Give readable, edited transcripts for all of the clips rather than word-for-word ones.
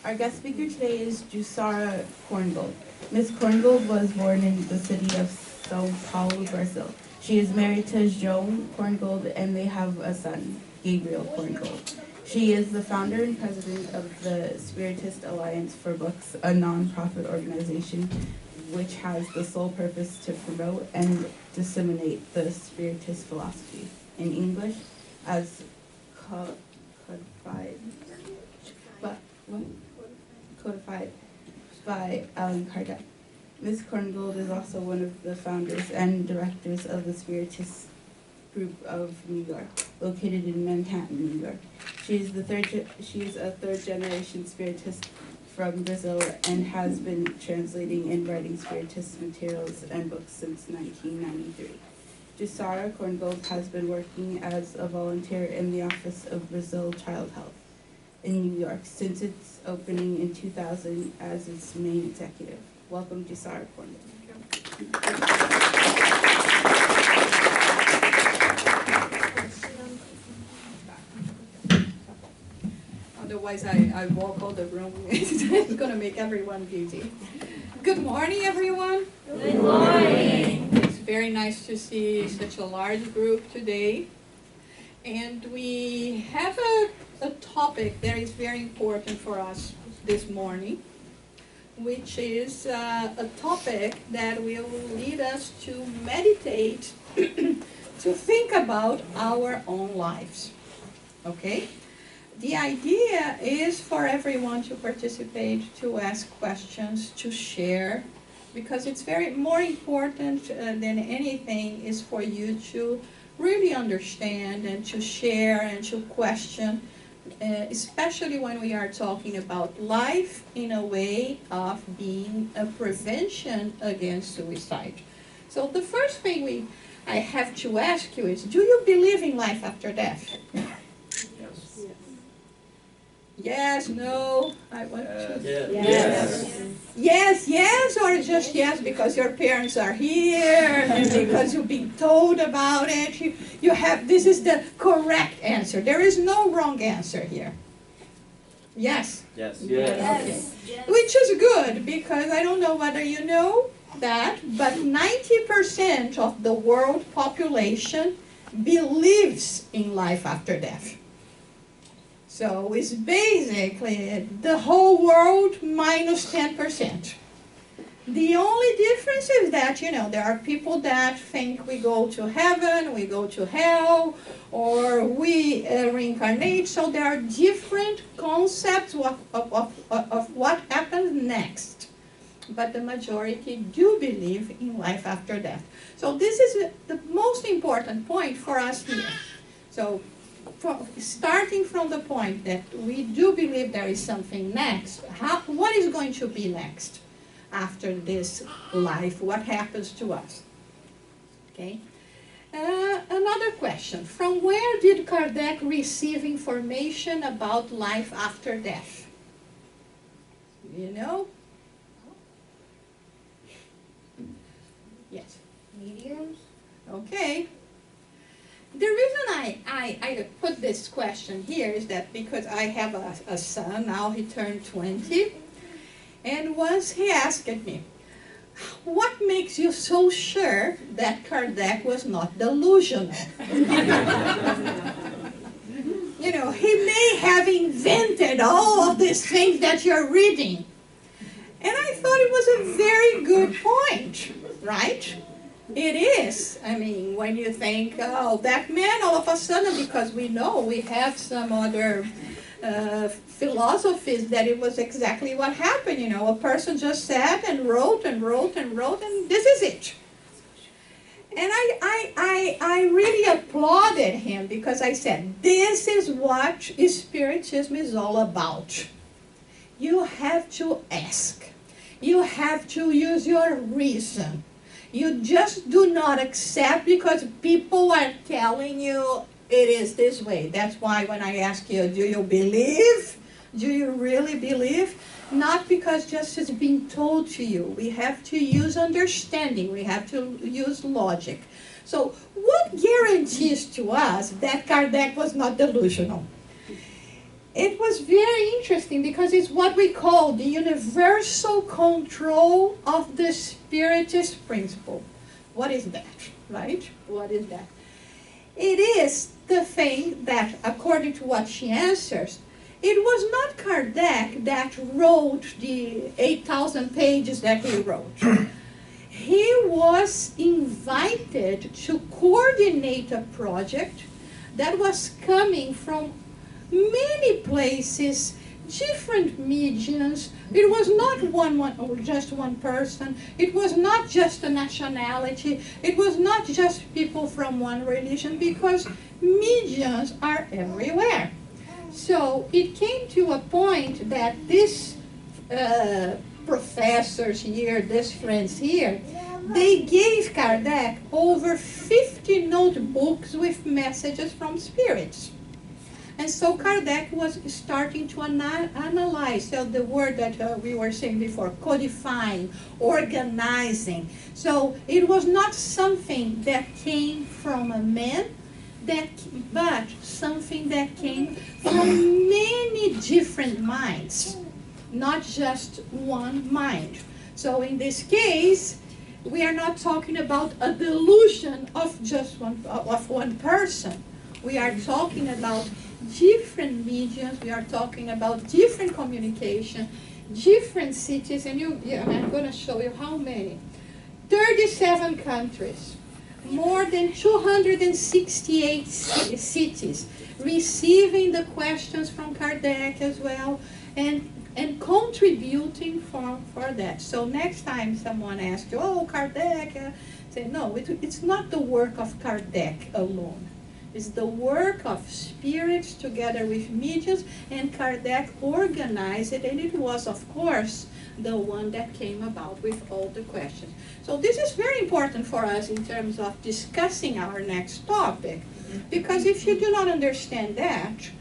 Our guest speaker today is Jussara Korngold. Ms. Korngold was born in the city of Sao Paulo, Brazil. She is married to João Korngold and they have a son, Gabriel Korngold. She is the founder and president of the Spiritist Alliance for Books, a non-profit organization which has the sole purpose to promote and disseminate the Spiritist philosophy in English as codified by Allan Kardec. Ms. Korngold is also one of the founders and directors of the Spiritist group of New York, located in Manhattan, New York. She is a third-generation Spiritist from Brazil and has been translating and writing Spiritist materials and books since 1993. Jussara Korngold has been working as a volunteer in the Office of Brazil Child Health in New York since its opening in 2000 as its main executive. Welcome, Jussara Korngold. Otherwise, I walk all the room. It's going to make everyone busy. Good morning, everyone. Good morning. It's very nice to see such a large group today. And we have a topic that is very important for us this morning, which is a topic that will lead us to meditate, to think about our own lives. Okay? The idea is for everyone to participate, to ask questions, to share, because it's more important than anything is for you to really understand and to share and to question, especially when we are talking about life in a way of being a prevention against suicide. So the first thing I have to ask you is, do you believe in life after death? Yes, no, I want to. Yes, or just yes because your parents are here and because you've been told about it. This is the correct answer. There is no wrong answer here. Yes? Yes. Okay. Which is good because I don't know whether you know that, but 90% of the world population believes in life after death. So it's basically the whole world minus 10%. The only difference is that, there are people that think we go to heaven, we go to hell, or we reincarnate. So there are different concepts of what happens next. But the majority do believe in life after death. So this is the most important point for us here. So starting from the point that we do believe there is something next, what is going to be next after this life? What happens to us? Okay. Another question. From where did Kardec receive information about life after death? You know? Yes. Mediums? Okay. The reason I put this question here is that because I have a son, now he turned 20, and once he asked me, what makes you so sure that Kardec was not delusional? He may have invented all of these things that you're reading. And I thought it was a very good point, right? It is. I mean, when you think, oh, that man, all of a sudden, because we know we have some other philosophies that it was exactly what happened. A person just sat and wrote and wrote and wrote, and this is it. And I really applauded him because I said, this is what Spiritism is all about. You have to ask. You have to use your reason. You just do not accept because people are telling you it is this way. That's why when I ask you, do you believe? Do you really believe? Not because just it's being told to you. We have to use understanding. We have to use logic. So what guarantees to us that Kardec was not delusional? it was very interesting because it's what we call the universal control of the Spiritist principle. What is that, right? What is that? It is the thing that, according to what she answers, it was not Kardec that wrote the 8,000 pages that he wrote. He was invited to coordinate a project that was coming from many places, different mediums. It was not just one person. It was not just a nationality. It was not just people from one religion, because mediums are everywhere. So it came to a point that these professors here, these friends here, they gave Kardec over 50 notebooks with messages from spirits. And so Kardec was starting to analyze, so the word that we were saying before, codifying, organizing. So it was not something that came from a man, but something that came from many different minds, not just one mind. So in this case, we are not talking about a delusion of just one person. We are talking about different mediums. We are talking about different communication, different cities, and I'm going to show you how many. 37 countries, more than 268 cities, receiving the questions from Kardec as well, and contributing for that. So next time someone asks you, oh, Kardec, say, no, it's not the work of Kardec alone. It's the work of spirits together with mediums, and Kardec organized it, and it was, of course, the one that came about with all the questions. So this is very important for us in terms of discussing our next topic, because if you do not understand that,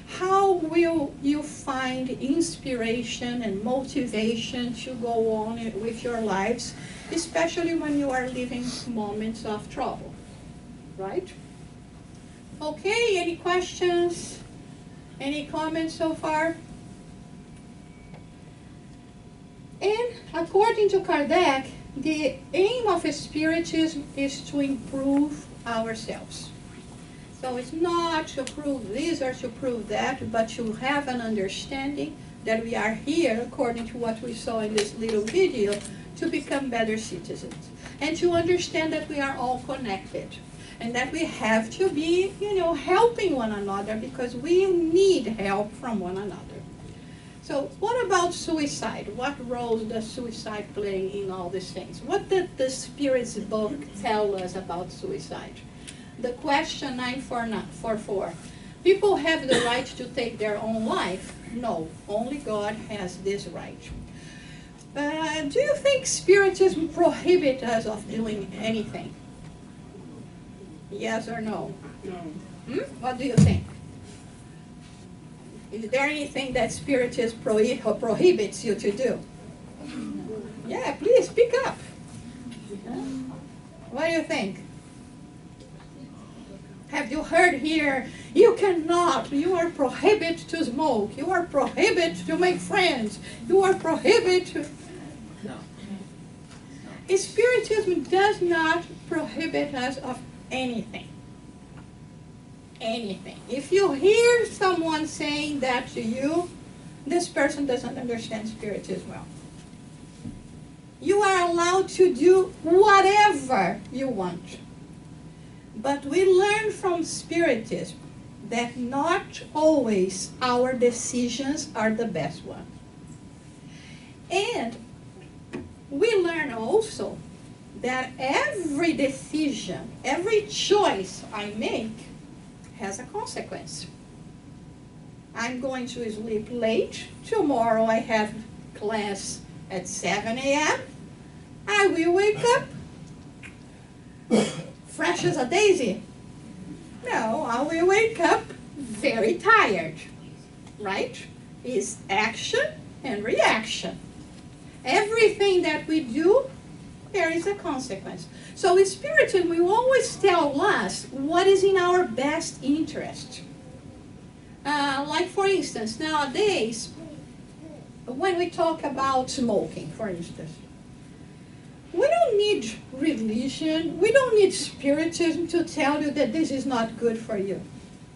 how will you find inspiration and motivation to go on with your lives, especially when you are living moments of trouble, right? Okay, any questions? Any comments so far? And according to Kardec, the aim of Spiritism is to improve ourselves. So it's not to prove this or to prove that, but to have an understanding that we are here, according to what we saw in this little video, to become better citizens. And to understand that we are all connected. And that we have to be, helping one another, because we need help from one another. So what about suicide? What role does suicide play in all these things? What did the Spirit's book tell us about suicide? The question 944. People have the right to take their own life? No, only God has this right. Do you think Spiritism prohibits us of doing anything? Yes or no? No. What do you think? Is there anything that Spiritism prohibits you to do? Yeah, please speak up. What do you think? Have you heard here, you cannot, you are prohibited to smoke, you are prohibited to make friends, you are prohibited to... No. Spiritism does not prohibit us of anything. Anything. If you hear someone saying that to you, this person doesn't understand Spiritism well. You are allowed to do whatever you want. But we learn from Spiritism that not always our decisions are the best ones. And we learn also that every decision, every choice I make has a consequence. I'm going to sleep late. Tomorrow I have class at 7 a.m. I will wake up fresh as a daisy. No, I will wake up very tired, right? It's action and reaction. Everything that we do, there is a consequence. So in Spiritism, we always tell us what is in our best interest. Like for instance, nowadays, when we talk about smoking, for instance, we don't need religion, we don't need spiritism to tell you that this is not good for you.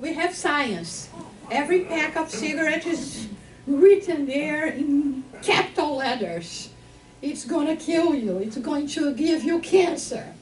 We have science. Every pack of cigarettes is written there in capital letters. It's going to kill you, it's going to give you cancer.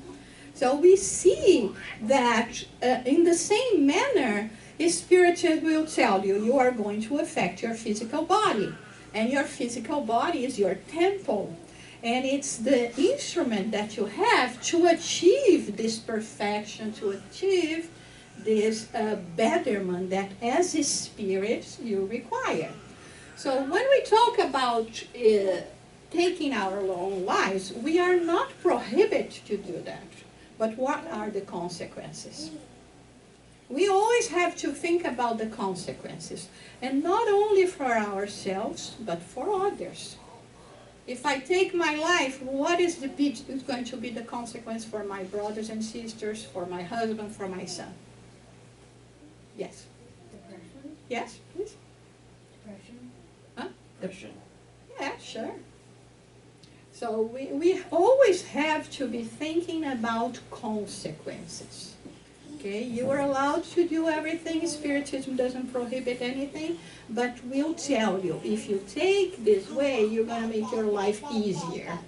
So we see that in the same manner, spiritism will tell you you are going to affect your physical body. And your physical body is your temple. And it's the instrument that you have to achieve this perfection, to achieve this betterment that as a spirit you require. So when we talk about taking our own lives, we are not prohibited to do that. But what are the consequences? We always have to think about the consequences. And not only for ourselves, but for others. If I take my life, what is going to be the consequence for my brothers and sisters, for my husband, for my son? Yes? Depression? Yes, please? Depression? Huh? Depression. Yeah, sure. So we always have to be thinking about consequences. Okay, you are allowed to do everything. Spiritism doesn't prohibit anything, but we'll tell you, if you take this way, you're going to make your life easier.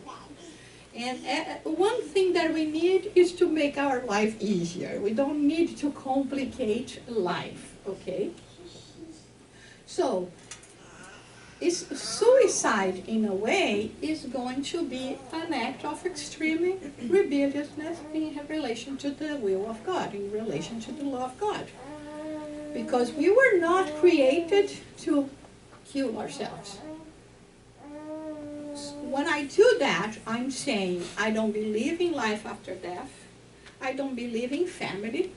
And one thing that we need is to make our life easier. We don't need to complicate life, okay? So, suicide, in a way, is going to be an act of extreme rebelliousness in relation to the will of God, in relation to the law of God. Because we were not created to kill ourselves. When I do that, I'm saying I don't believe in life after death. I don't believe in family.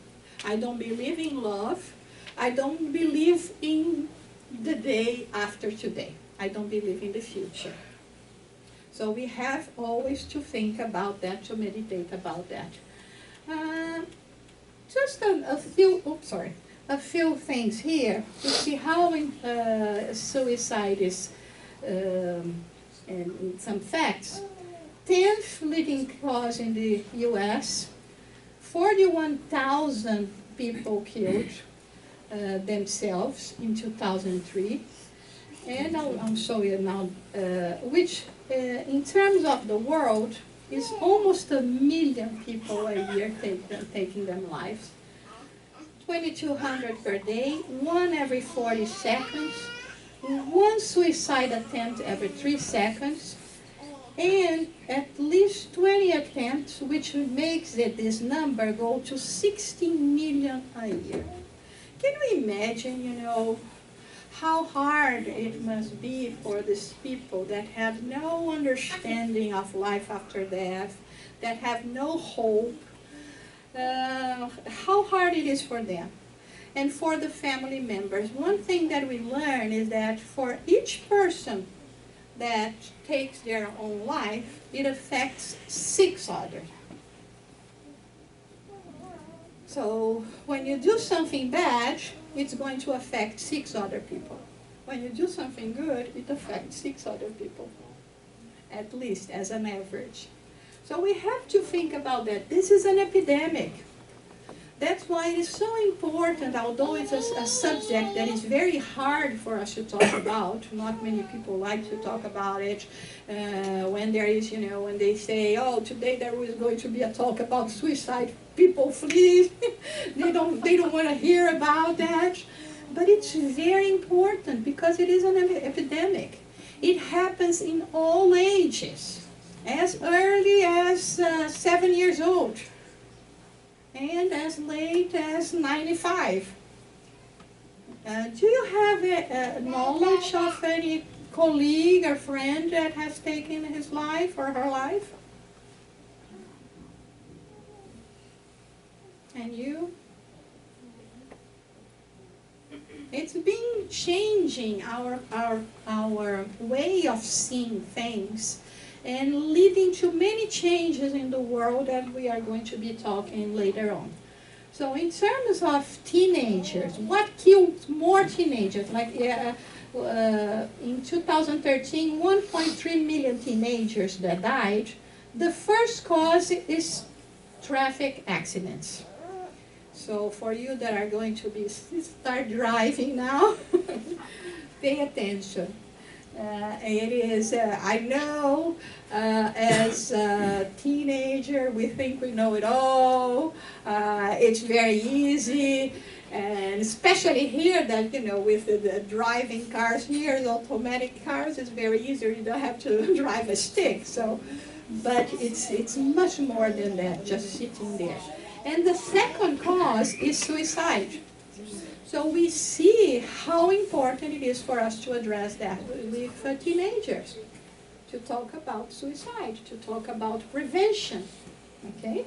I don't believe in love. I don't believe in the day after today. I don't believe in the future. So we have always to think about that, to meditate about that. Just a few things here to see how suicide is, and some facts. 10th leading cause in the U.S., 41,000 people killed themselves in 2003. And I'll show you now, which in terms of the world is almost 1 million people a year taking their lives. 2,200 per day, 1 every 40 seconds, 1 suicide attempt every 3 seconds, and at least 20 attempts, which makes this number go to 16 million a year. Can we imagine, how hard it must be for these people that have no understanding of life after death, that have no hope, how hard it is for them. And for the family members, one thing that we learn is that for each person that takes their own life, it affects 6 others. So when you do something bad, it's going to affect 6 other people. When you do something good, it affects 6 other people, at least as an average. So we have to think about that. This is an epidemic. That's why it is so important, although it's a subject that is very hard for us to talk about. Not many people like to talk about it. When there is, when they say, oh, today there was going to be a talk about suicide, people flee. they don't want to hear about that. But it's very important because it is an epidemic. It happens in all ages, as early as 7 years old. And as late as 95. Do you have a knowledge of any colleague or friend that has taken his life or her life? And you? It's been changing our way of seeing things, and leading to many changes in the world that we are going to be talking later on. So in terms of teenagers, what kills more teenagers? Like in 2013, 1.3 million teenagers that died. The first cause is traffic accidents. So for you that are going to start driving now, pay attention. It is, I know, as a teenager, we think we know it all. It's very easy, and especially here that, with the driving cars here, the automatic cars, it's very easy. You don't have to drive a stick. So, but it's much more than that, just sitting there. And the second cause is suicide. So we see how important it is for us to address that with teenagers, to talk about suicide, to talk about prevention, okay?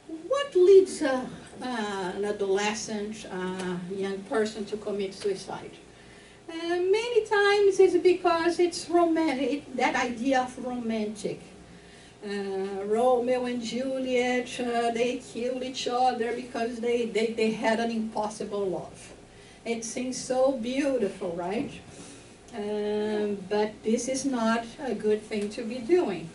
What leads an adolescent, young person to commit suicide? Many times it's because it's romantic, that idea of romantic. Romeo and Juliet, they killed each other because they had an impossible love. It seems so beautiful, right? But this is not a good thing to be doing.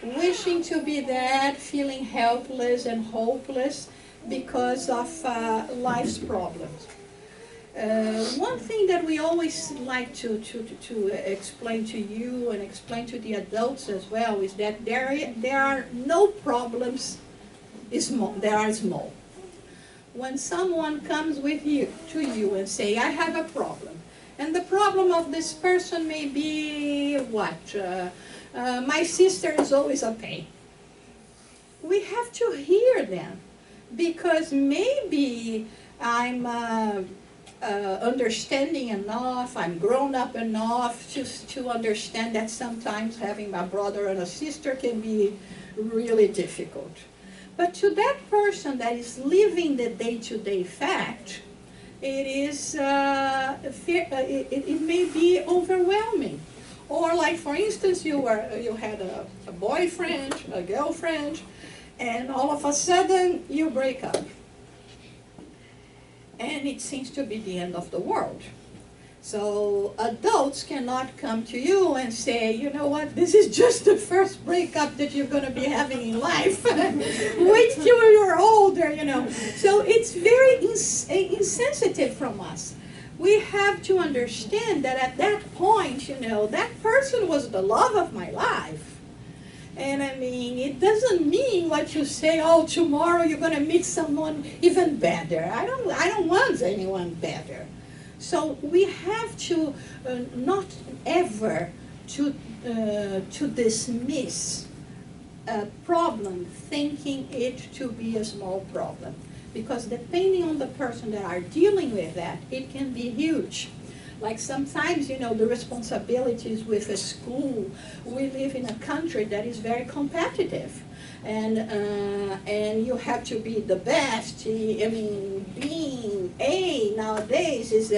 Wishing to be dead, feeling helpless and hopeless because of life's problems. One thing that we always like to explain to you and explain to the adults as well is that there are no problems that are small. When someone comes to you and say, I have a problem, and the problem of this person may be what? My sister is always a pain. We have to hear them, because maybe I'm understanding enough, I'm grown up enough to understand that sometimes having a brother and a sister can be really difficult. But to that person that is living the day-to-day fact, it may be overwhelming. Or like, for instance, you had a boyfriend, a girlfriend, and all of a sudden you break up. And it seems to be the end of the world. So adults cannot come to you and say, you know what, this is just the first breakup that you're going to be having in life. Wait till you're older, So it's very insensitive from us. We have to understand that at that point, that person was the love of my life. And I mean, it doesn't mean what you say, oh, tomorrow you're going to meet someone even better. I don't want anyone better. So we have to not ever to dismiss a problem thinking it to be a small problem. Because depending on the person that are dealing with that, it can be huge. Like sometimes, the responsibilities with a school, we live in a country that is very competitive. And you have to be the best. I mean, being A nowadays is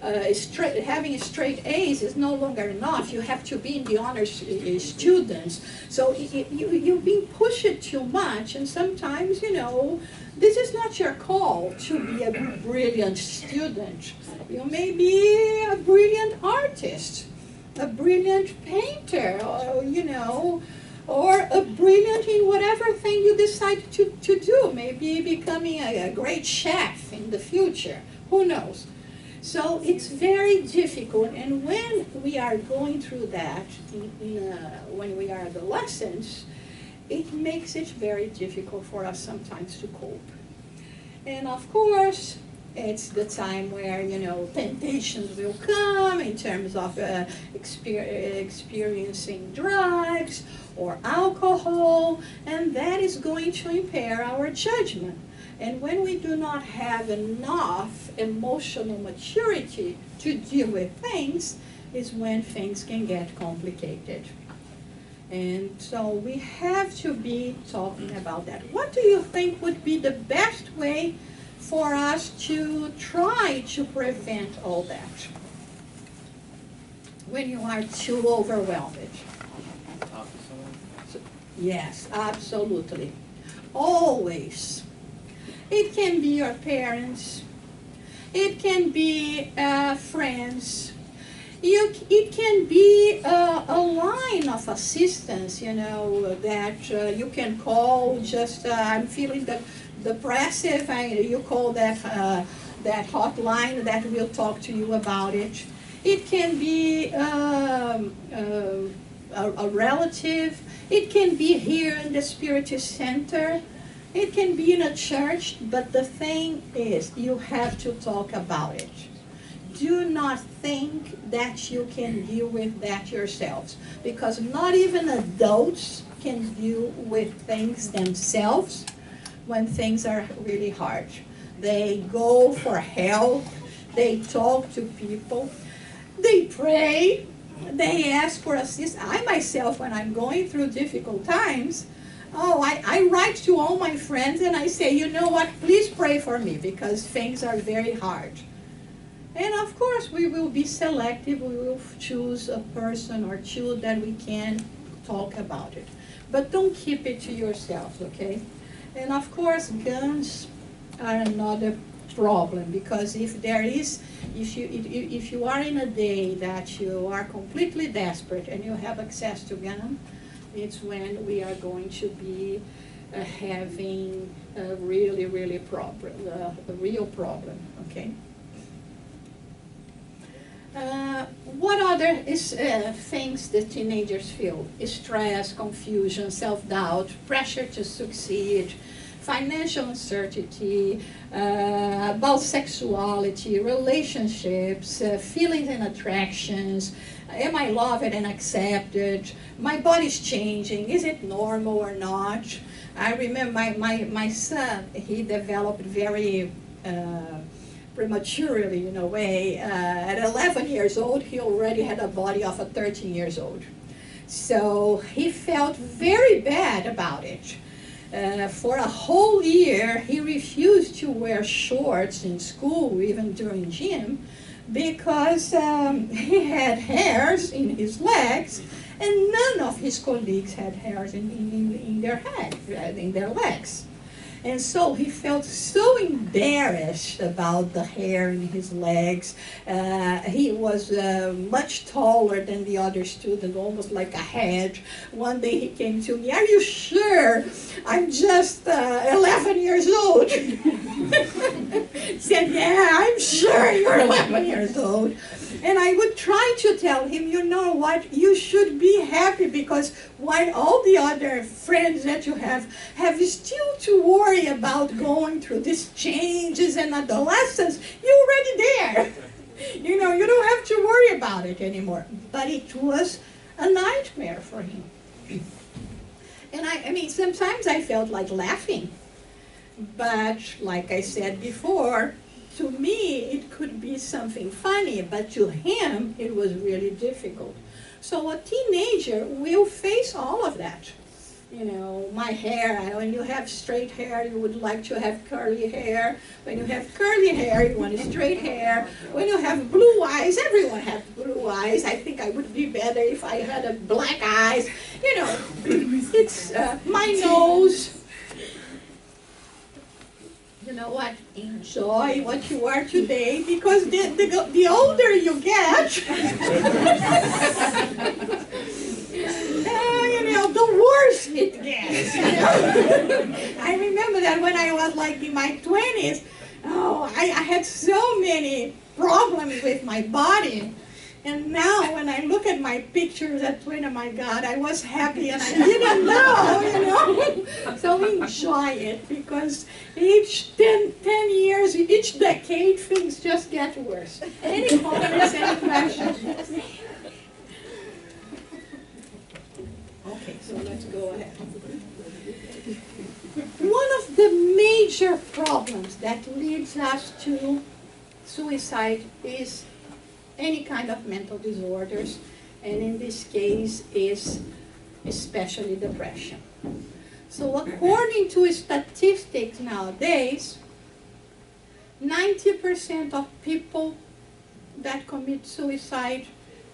having straight A's is no longer enough. You have to be in the honors students. So you've been pushed too much, and sometimes, this is not your call to be a brilliant student. You may be a brilliant artist, a brilliant painter, or a brilliant in whatever thing you decide to do. Maybe becoming a great chef in the future. Who knows? So it's very difficult. And when we are going through that, when we are adolescents, it makes it very difficult for us sometimes to cope. And of course, it's the time where, temptations will come in terms of experiencing drugs or alcohol, and that is going to impair our judgment. And when we do not have enough emotional maturity to deal with things, is when things can get complicated. And so we have to be talking about that. What do you think would be the best way for us to try to prevent all that when you are too overwhelmed? Talk to someone? Yes, absolutely. Always. It can be your parents. It can be friends. It can be a line of assistance, you know, that you can call. Just I'm feeling depressive, and you call that hotline that will talk to you about it. It can be a relative. It can be here in the Spirit Center. It can be in a church. But the thing is, you have to talk about it. Do not think that you can deal with that yourselves, because not even adults can deal with things themselves when things are really hard. They go for help, they talk to people, they pray, they ask for assistance. I myself, when I'm going through difficult times, I write to all my friends and I say, you know what, please pray for me because things are very hard. And of course, we will be selective. We will choose a person or two that we can talk about it. But don't keep it to yourself, okay? And of course, guns are another problem, because if you are in a day that you are completely desperate and you have access to gun, it's when we are going to be having a really, really problem, a real problem, okay? What other things the teenagers feel? Stress, confusion, self-doubt, pressure to succeed, financial uncertainty, about sexuality, relationships, feelings and attractions. Am I loved and accepted? My body's changing. Is it normal or not? I remember my son, he developed very prematurely, in a way. At 11 years old, he already had a body of a 13 years old. So he felt very bad about it. For a whole year, he refused to wear shorts in school, even during gym, because he had hairs in his legs, and none of his colleagues had hairs in their head, in their legs. And so he felt so embarrassed about the hair in his legs. He was much taller than the other student, almost like a hedge. One day he came to me, "Are you sure? I'm just 11 years old." Said, "Yeah, I'm sure you're 11 years old." And I would try to tell him, you know what, you should be happy, because while all the other friends that you have still to worry about going through these changes and adolescence, you're already there. You know, you don't have to worry about it anymore. But it was a nightmare for him. And I mean, sometimes I felt like laughing. But like I said before, to me, it could be something funny, but to him, it was really difficult. So a teenager will face all of that. You know, my hair, when you have straight hair, you would like to have curly hair. When you have curly hair, you want straight hair. When you have blue eyes, everyone has blue eyes. I think I would be better if I had a black eyes. You know, it's my nose. You know what? Enjoy what you are today, because the older you get, you know, the worse it gets. You know? I remember that when I was like in my 20s, I had so many problems with my body. And now when I look at my pictures at 20, oh my God, I was happy and I didn't know, you know. So enjoy it, because each 10 years, each decade, things just get worse. Any comments, any questions? Okay, so let's go ahead. One of the major problems that leads us to suicide is any kind of mental disorders, and in this case is especially depression. So according to statistics nowadays, 90% of people that commit suicide,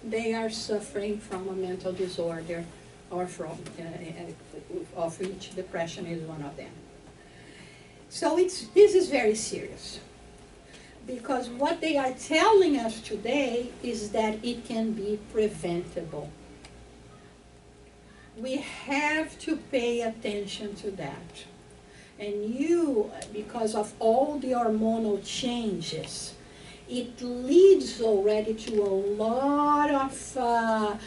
they are suffering from a mental disorder, or from, of which depression is one of them. So this is very serious, because what they are telling us today is that it can be preventable. We have to pay attention to that. And you, because of all the hormonal changes, it leads already to a lot of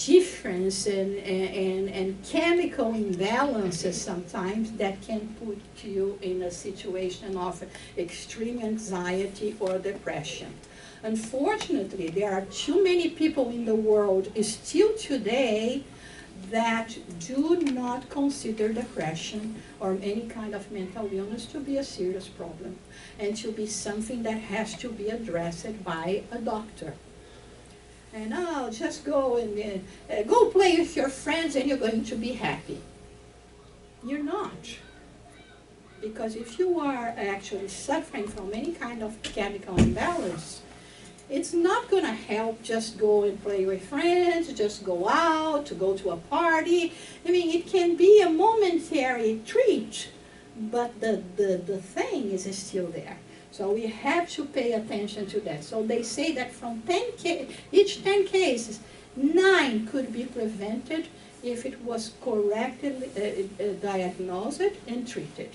difference and chemical imbalances sometimes that can put you in a situation of extreme anxiety or depression. Unfortunately, there are too many people in the world still today that do not consider depression or any kind of mental illness to be a serious problem and to be something that has to be addressed by a doctor. And just go and go play with your friends and you're going to be happy. You're not. Because if you are actually suffering from any kind of chemical imbalance, it's not going to help just go and play with friends, just go out, to go to a party. I mean, it can be a momentary treat, but the thing is still there. So we have to pay attention to that. So they say that from each 10 cases, 9 could be prevented if it was correctly diagnosed and treated.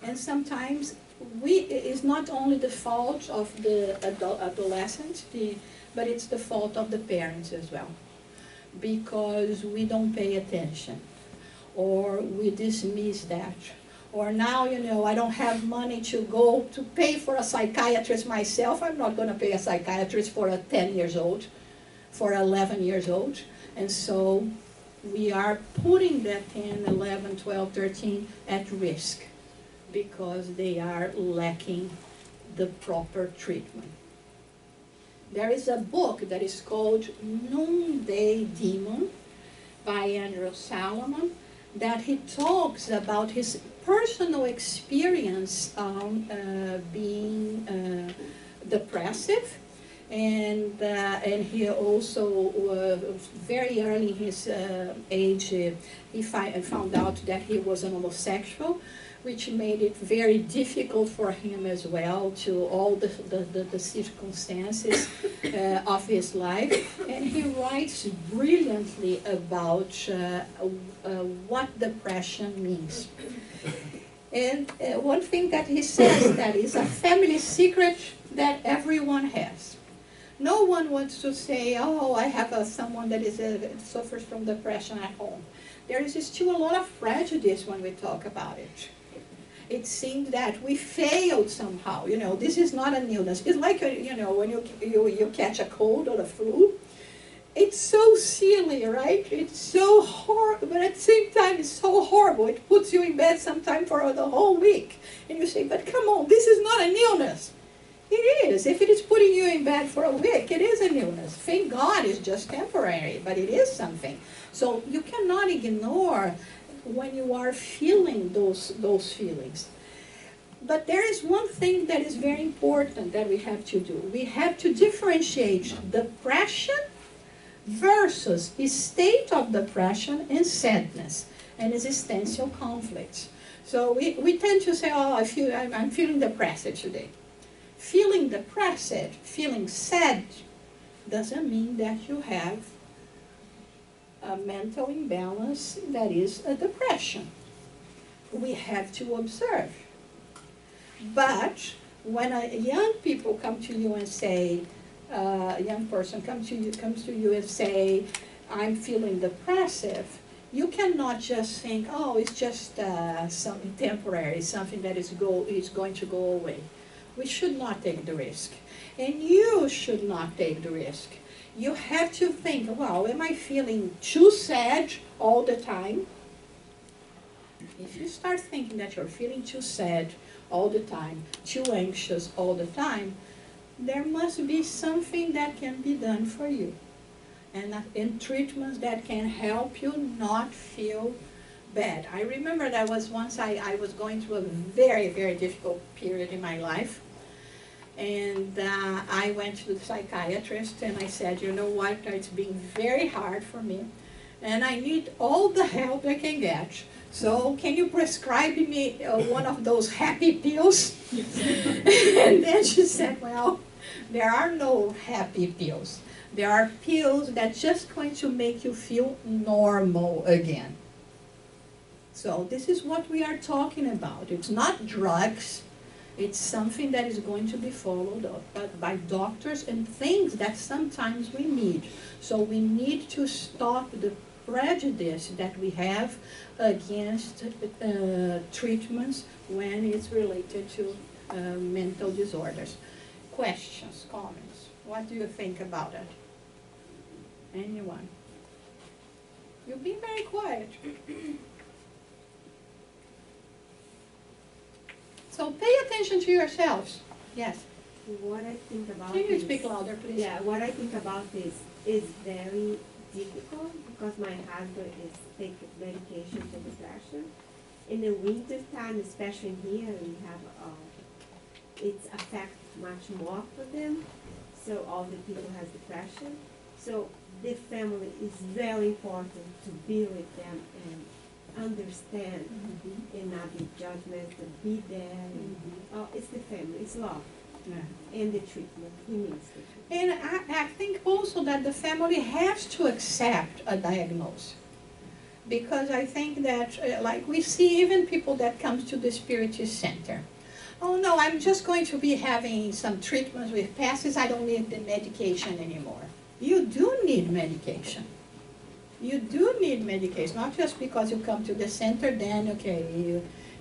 And sometimes it's not only the fault of the adolescent, but it's the fault of the parents as well. Because we don't pay attention, or we dismiss that. Or now, I don't have money to go to pay for a psychiatrist myself. I'm not going to pay a psychiatrist for a 10 years old, for 11 years old. And so we are putting that 10, 11, 12, 13 at risk, because they are lacking the proper treatment. There is a book that is called Noonday Demon by Andrew Salomon, that he talks about his personal experience on being depressive, and he also, very early in his age, he found out that he was an homosexual, which made it very difficult for him as well, to all the circumstances of his life. And he writes brilliantly about what depression means. And one thing that he says, that is a family secret that everyone has. No one wants to say, oh, I have someone that suffers from depression at home. There is still a lot of prejudice when we talk about it. It seems that we failed somehow. This is not an illness. It's like, when you catch a cold or a flu. It's so silly, right? It's so horrible, but at the same time, it's so horrible. It puts you in bed sometime for the whole week. And you say, but come on, this is not an illness. It is. If it is putting you in bed for a week, it is an illness. Thank God it's just temporary, but it is something. So you cannot ignore when you are feeling those feelings. But there is one thing that is very important that we have to do. We have to differentiate depression versus a state of depression and sadness and existential conflicts. So we tend to say, oh, I'm feeling depressed today. Feeling depressed, feeling sad, doesn't mean that you have a mental imbalance that is a depression. We have to observe. But when a young people come to you and say, a young person comes to you and say, I'm feeling depressive, you cannot just think, oh, it's just something temporary, something that is going to go away. We should not take the risk. And you should not take the risk. You have to think, well, am I feeling too sad all the time? If you start thinking that you're feeling too sad all the time, too anxious all the time, there must be something that can be done for you. And treatments that can help you not feel bad. I remember that was once I was going through a very, very difficult period in my life. And I went to the psychiatrist and I said, you know what, it's been very hard for me and I need all the help I can get. So can you prescribe me one of those happy pills? And then she said, well, there are no happy pills. There are pills that just going to make you feel normal again. So this is what we are talking about. It's not drugs. It's something that is going to be followed up by doctors and things that sometimes we need. So we need to stop the prejudice that we have against treatments when it's related to mental disorders. Questions, comments? What do you think about it? Anyone? You've been very quiet. So pay attention to yourselves. Yes. What I think about Can you this, speak louder, please? Yeah, what I think about this is very difficult because my husband is taking medication for depression. In the winter time, especially here, we have it's affect much more for them. So all the people has depression. So the family is very important to be with them and understand and not be judgmental, be there. It's the family, it's love. Yeah. And the treatment, he needs the treatment. And I think also that the family has to accept a diagnosis. Because I think that, like we see even people that come to the Spiritist Center. Oh no, I'm just going to be having some treatments with passes, I don't need the medication anymore. You do need medication. You do need medication, not just because you come to the center, then okay,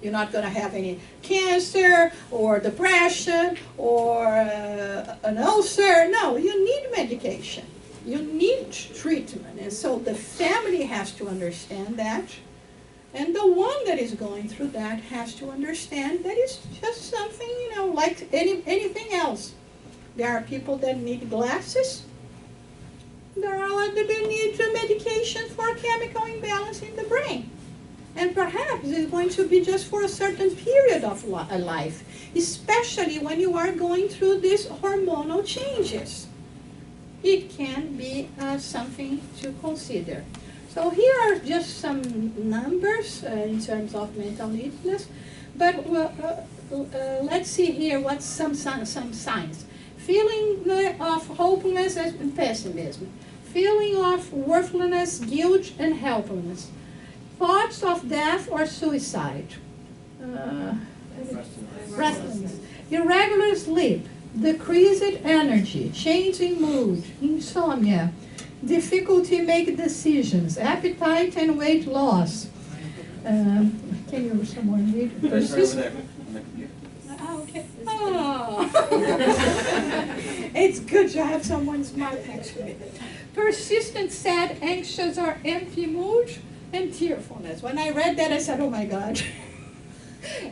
you're not going to have any cancer or depression or an ulcer. No, you need medication. You need treatment. And so the family has to understand that. And the one that is going through that has to understand that it's just something, you know, like anything else. There are people that need glasses. There are others that need medication for a chemical imbalance in the brain. And perhaps it's going to be just for a certain period of life, especially when you are going through these hormonal changes. It can be something to consider. So here are just some numbers in terms of mental illness, but let's see here what's some signs. Feeling of hopelessness and pessimism. Feeling of worthlessness, guilt, and helplessness. Thoughts of death or suicide. Restlessness. Irregular sleep. Decreased energy. Changing mood. Insomnia. Difficulty make decisions. Appetite and weight loss. Can you someone read? Persistent. Okay. Oh. It's good to have someone smart next to me. Persistent, sad, anxious, or empty mood, and tearfulness. When I read that, I said, oh my God.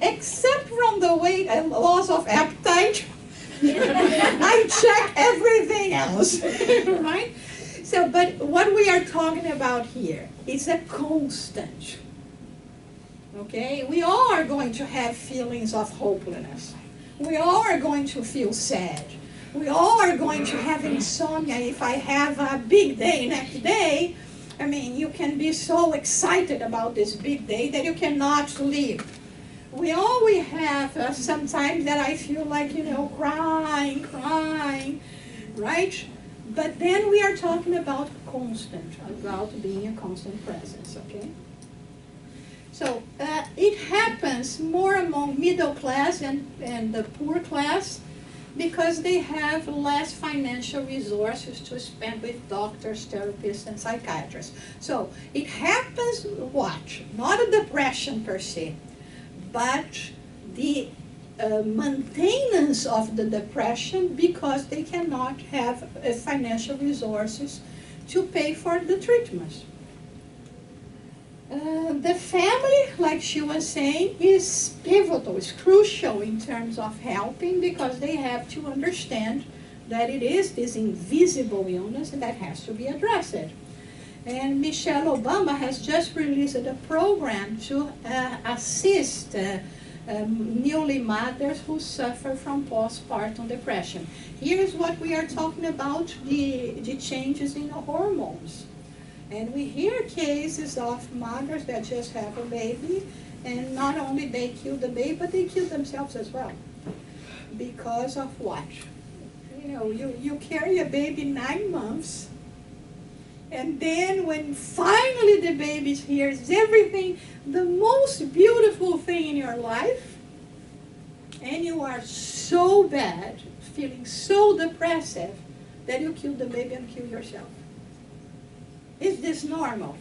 Except from the weight and loss of appetite, I check everything else. Right? So, but what we are talking about here is a constant. Okay? We all are going to have feelings of hopelessness. We all are going to feel sad. We all are going to have insomnia. If I have a big day next day, I mean, you can be so excited about this big day that you cannot sleep. We always have sometimes that I feel like, you know, crying, right? But then we are talking about constant, about being a constant presence, okay? So it happens more among middle class and the poor class because they have less financial resources to spend with doctors, therapists, and psychiatrists. So it happens, what? Not a depression per se, but the maintenance of the depression because they cannot have financial resources to pay for the treatments. The family, like she was saying, is pivotal, is crucial in terms of helping because they have to understand that it is this invisible illness and that has to be addressed. And Michelle Obama has just released a program to assist newly mothers who suffer from postpartum depression. Here's what we are talking about, the changes in the hormones. And we hear cases of mothers that just have a baby, and not only they kill the baby, but they kill themselves as well. Because of what? You know, you carry a baby 9 months, and then when finally the baby hears everything, the most beautiful thing in your life, and you are so bad, feeling so depressive, that you kill the baby and kill yourself. Is this normal?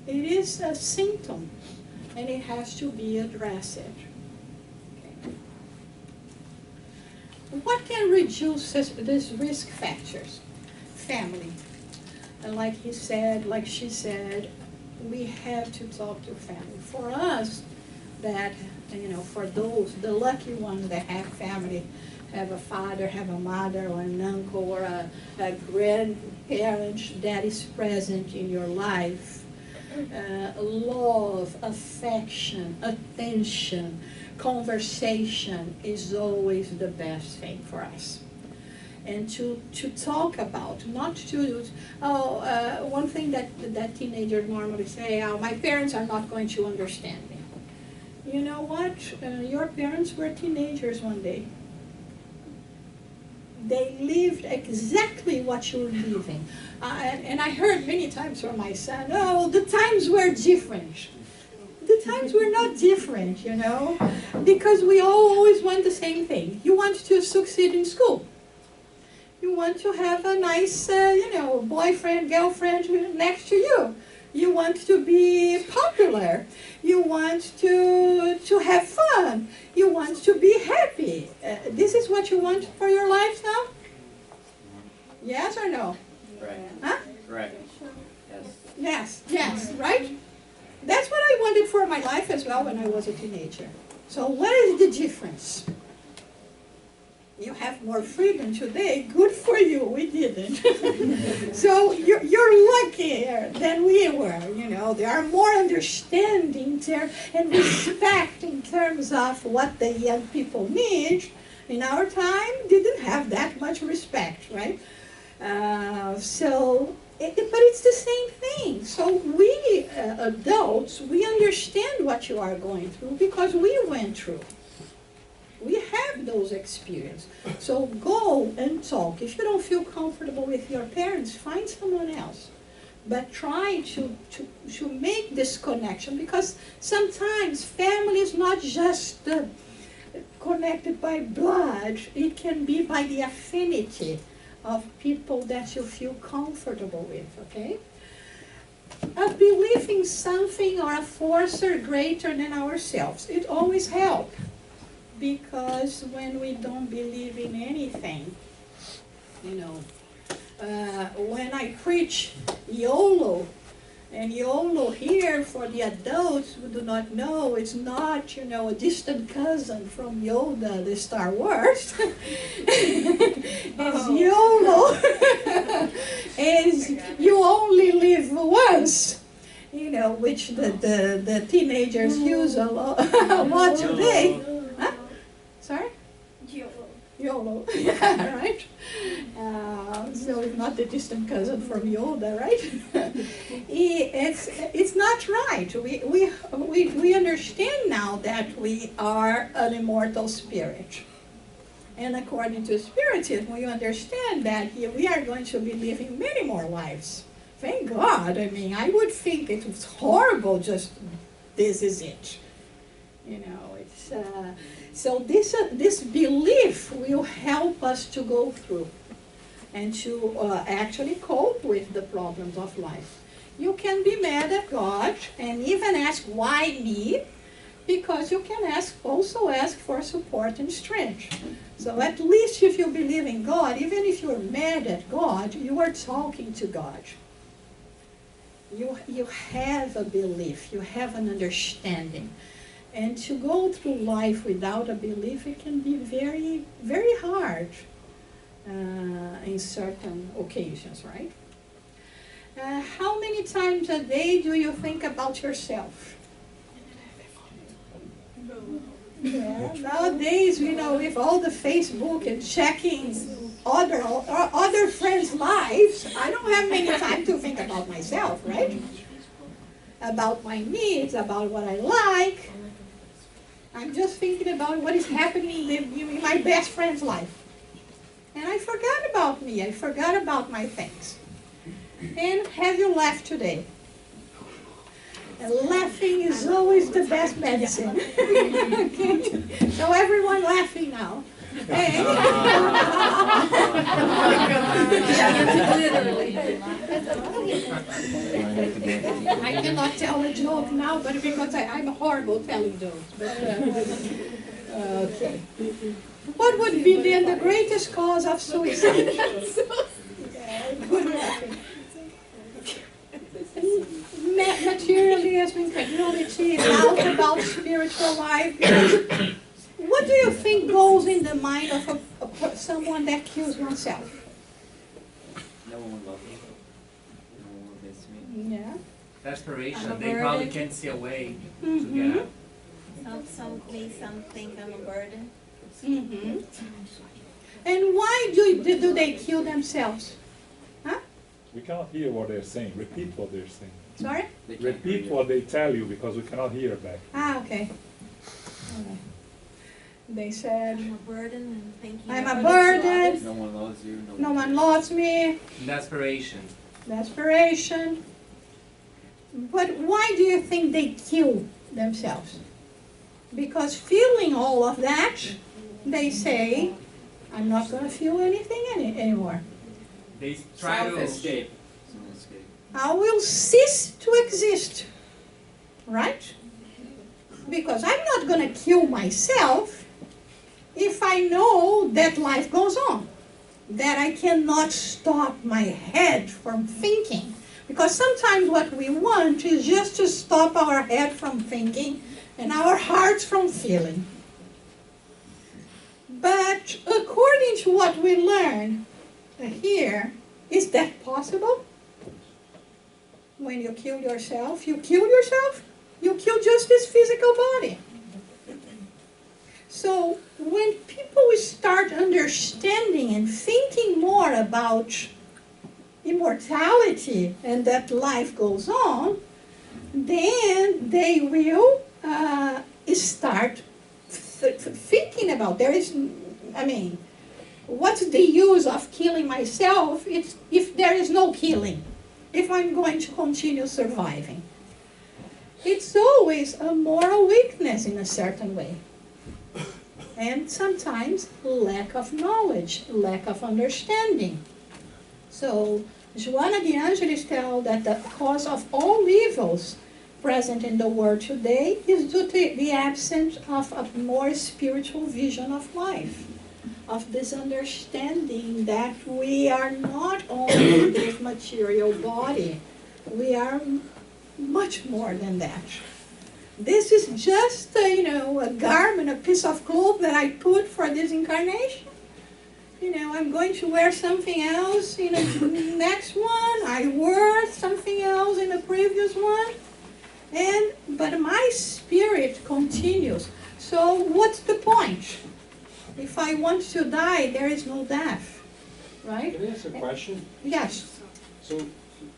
It is a symptom, and it has to be addressed. Okay. What can reduce these risk factors? Family. And like he said, like she said, we have to talk to family. For us, that, you know, for those, the lucky ones that have family, have a father, have a mother, or an uncle, or a grandparent that is present in your life. Love, affection, attention, conversation is always the best thing for us. And to talk about, not to, one thing that teenagers normally say, oh, my parents are not going to understand me. You know what? Your parents were teenagers one day. They lived exactly what you're living. And I heard many times from my son, oh, the times were different. The times were not different, you know, because we all always want the same thing. You want to succeed in school. You want to have a nice, you know, boyfriend, girlfriend next to you. You want to be popular. You want to have fun. You want to be happy. This is what you want for your life now? Yes or no? Right. Huh? Right. Yes, right? That's what I wanted for my life as well when I was a teenager. So what is the difference? You have more freedom today. Good for you. We didn't. So you're luckier than we were. You know, there are more understanding there and respect in terms of what the young people need. In our time, didn't have that much respect, right? But it's the same thing. So we adults, we understand what you are going through because we went through. We have those experiences. So go and talk. If you don't feel comfortable with your parents, find someone else. But try to make this connection, because sometimes family is not just connected by blood. It can be by the affinity of people that you feel comfortable with, okay? A belief in something or a force greater than ourselves. It always helps. Because when we don't believe in anything, you know, when I preach YOLO, and YOLO here for the adults who do not know, it's not, you know, a distant cousin from Yoda, the Star Wars. It's YOLO. Is you only live once. You know, which the teenagers use a lot today. Huh? Sorry? YOLO. Yeah, right? So it's not the distant cousin from Yoda, right? It's not right. We understand now that we are an immortal spirit. And according to Spiritism, we understand that we are going to be living many more lives. Thank God. I mean, I would think it was horrible, just this is it. You know, it's... So this belief will help us to go through and to actually cope with the problems of life. You can be mad at God and even ask, why me? Because you can also ask for support and strength. So at least if you believe in God, even if you're mad at God, you are talking to God. You have a belief, you have an understanding. And to go through life without a belief, it can be very, very hard in certain occasions, right? How many times a day do you think about yourself? Yeah, nowadays, you know, with all the Facebook and checking other friends' lives, I don't have many time to think about about myself, right? About my needs, about what I like. I'm just thinking about what is happening in my best friend's life. And I forgot about me. I forgot about my things. And have you laughed today? And laughing is always the best medicine. Okay. So everyone laughing now. Hey. I cannot tell a joke now, but because I'm horrible telling jokes. But, okay. What would be then the greatest cause of suicide? Good laughing. Materialism, incredulity, doubt about spiritual life. What do you think goes in the mind of someone that kills oneself? No one will love me. No one will miss me. Yeah. Desperation. They probably can't see a way to get out. Some think I'm a burden. Mm-hmm. And why do they kill themselves? Huh? We cannot hear what they're saying. Repeat what they're saying. Sorry? They can't hear Repeat you. what they tell you because we cannot hear back. Ah, okay. All right. They said, I'm a burden and thinking I'm I'm a burden, No one loves you. no one loves me, Desperation. desperation. But why do you think they kill themselves? Because feeling all of that, they say, I'm not going to feel anything anymore. They try to Escape. It's an escape. I will cease to exist. Right? Because I'm not going to kill myself if I know that life goes on. That I cannot stop my head from thinking. Because sometimes what we want is just to stop our head from thinking and our hearts from feeling. But according to what we learn here, is that possible? When you kill yourself, you kill yourself? You kill just this physical body. So when people start understanding and thinking more about immortality and that life goes on, then they will start thinking about, what's the use of killing myself if there is no killing, if I'm going to continue surviving? It's always a moral weakness in a certain way. And sometimes lack of knowledge, lack of understanding. So Joana de Angelis tells that the cause of all evils present in the world today is due to the absence of a more spiritual vision of life, of this understanding that we are not only this material body, we are much more than that. This is just, a garment, a piece of cloth that I put for this incarnation. I'm going to wear something else in the next one. I wore something else in the previous one. But my spirit continues. So what's the point? If I want to die, there is no death, right? Can I ask a question? Yes. So,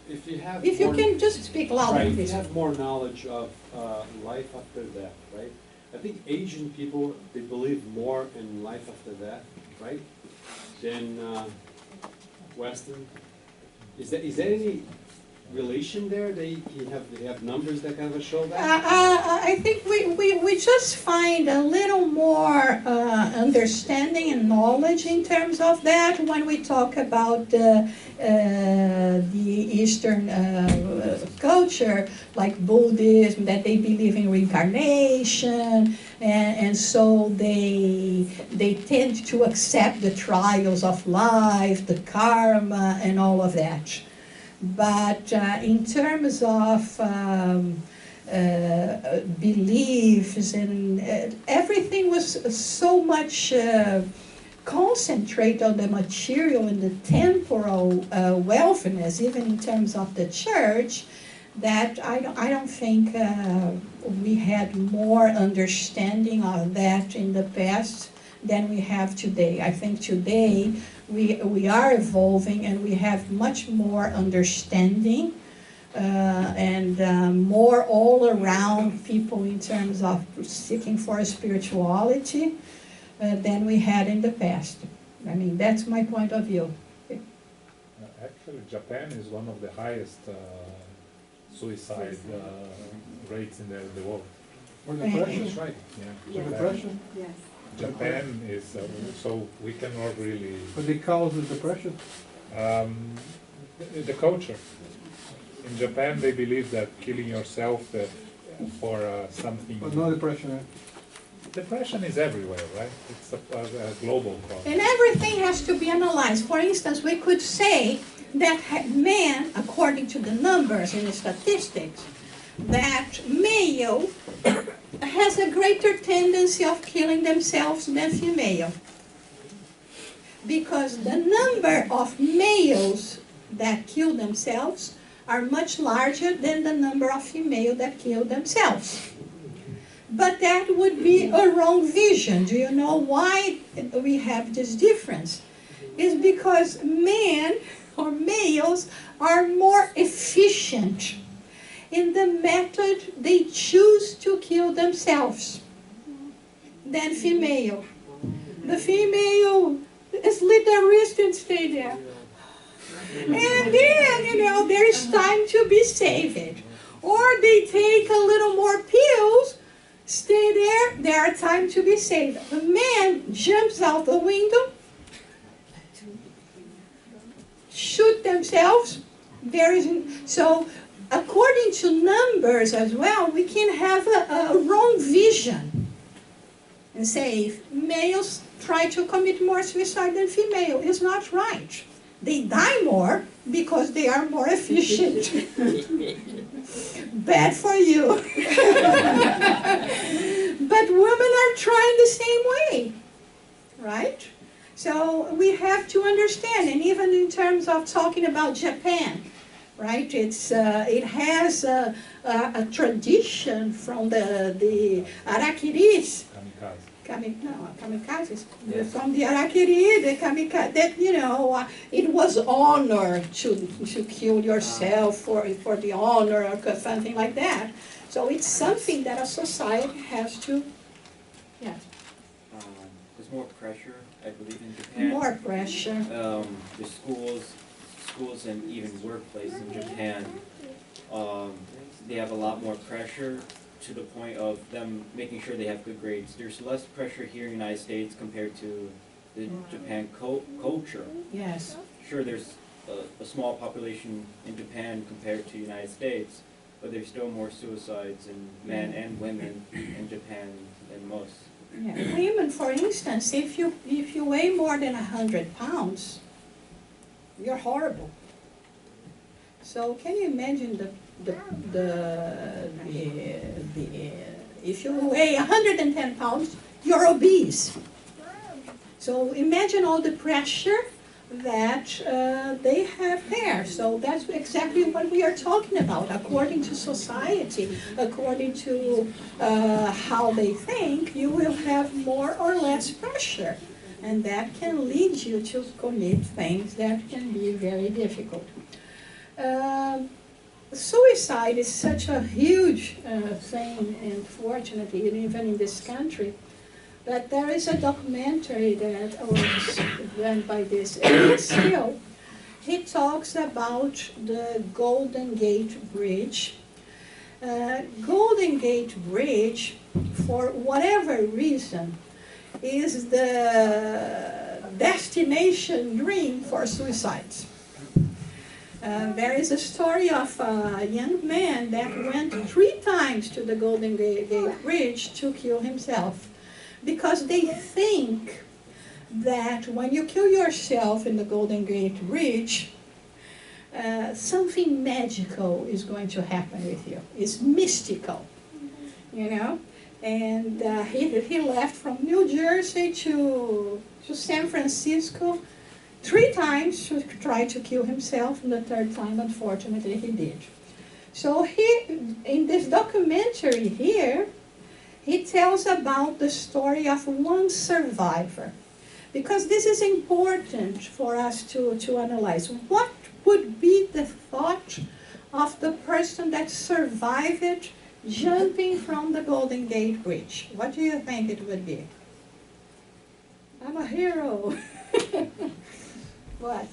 if you have If you more, can just speak louder, right, if please. you have more knowledge of life after death, right? I think Asian people, they believe more in life after death, right? Than Western. Is there any relation there? They have numbers that kind of show that? I think we just find a little more understanding and knowledge in terms of that when we talk about the Eastern culture, like Buddhism, that they believe in reincarnation, and so they tend to accept the trials of life, the karma, and all of that. But in terms of beliefs and everything was so much concentrated on the material and the temporal wealthiness, even in terms of the church, that I don't think we had more understanding of that in the past than we have today. I think today we are evolving and we have much more understanding and more all around people in terms of seeking for spirituality than we had in the past. I mean, that's my point of view. Actually, Japan is one of the highest suicide rates in the world. Or depression. That's right. Yeah. Yes. Depression. Yes. Japan is so we cannot really. But they cause the depression. The culture. In Japan, they believe that killing yourself for something. But no depression. Depression is everywhere, right? It's a global problem. And everything has to be analyzed. For instance, we could say that man, according to the numbers and the statistics, that male has a greater tendency of killing themselves than female. Because the number of males that kill themselves are much larger than the number of females that kill themselves. But that would be a wrong vision. Do you know why we have this difference? It's because men or males are more efficient in the method they choose to kill themselves than female. The female slit their wrist and stay there. And then, there is time to be saved. Or they take a little more pills, stay there, there are time to be saved. The man jumps out the window, shoot themselves. So, according to numbers as well, we can have a wrong vision and say if males try to commit more suicide than female. It's not right. They die more because they are more efficient. Bad for you. But women are trying the same way, right? So we have to understand, and even in terms of talking about Japan, right? It has a tradition from the Arakiris. Kamikazes. Yes. From the Arakiri, the kamikaze, that, it was honor to kill yourself for the honor or something like that. So it's something that a society has to, There's more pressure, I believe, in Japan. more pressure. The schools and even workplace in Japan, they have a lot more pressure to the point of them making sure they have good grades. There's less pressure here in the United States compared to the Japan culture. Yes. Sure, there's a small population in Japan compared to the United States, but there's still more suicides in men and women in Japan than most. Yeah. Women, for instance, if you weigh more than 100 pounds, you're horrible. So can you imagine if you weigh 110 pounds, you're obese. So imagine all the pressure that they have there. So that's exactly what we are talking about. According to society, according to how they think, you will have more or less pressure. And that can lead you to commit things that can be very difficult. Suicide is such a huge thing, unfortunately, even in this country, that there is a documentary that was done by this still. He talks about the Golden Gate Bridge. Golden Gate Bridge, for whatever reason, is the destination dream for suicides. There is a story of a young man that went 3 times to the Golden Gate Bridge to kill himself, because they think that when you kill yourself in the Golden Gate Bridge, something magical is going to happen with you. It's mystical, And he left from New Jersey to San Francisco 3 times to try to kill himself, and the 3rd time, unfortunately, he did. So in this documentary here, he tells about the story of one survivor. Because this is important for us to analyze. What would be the thought of the person person that survived jumping from the Golden Gate Bridge? What do you think it would be? I'm a hero. What?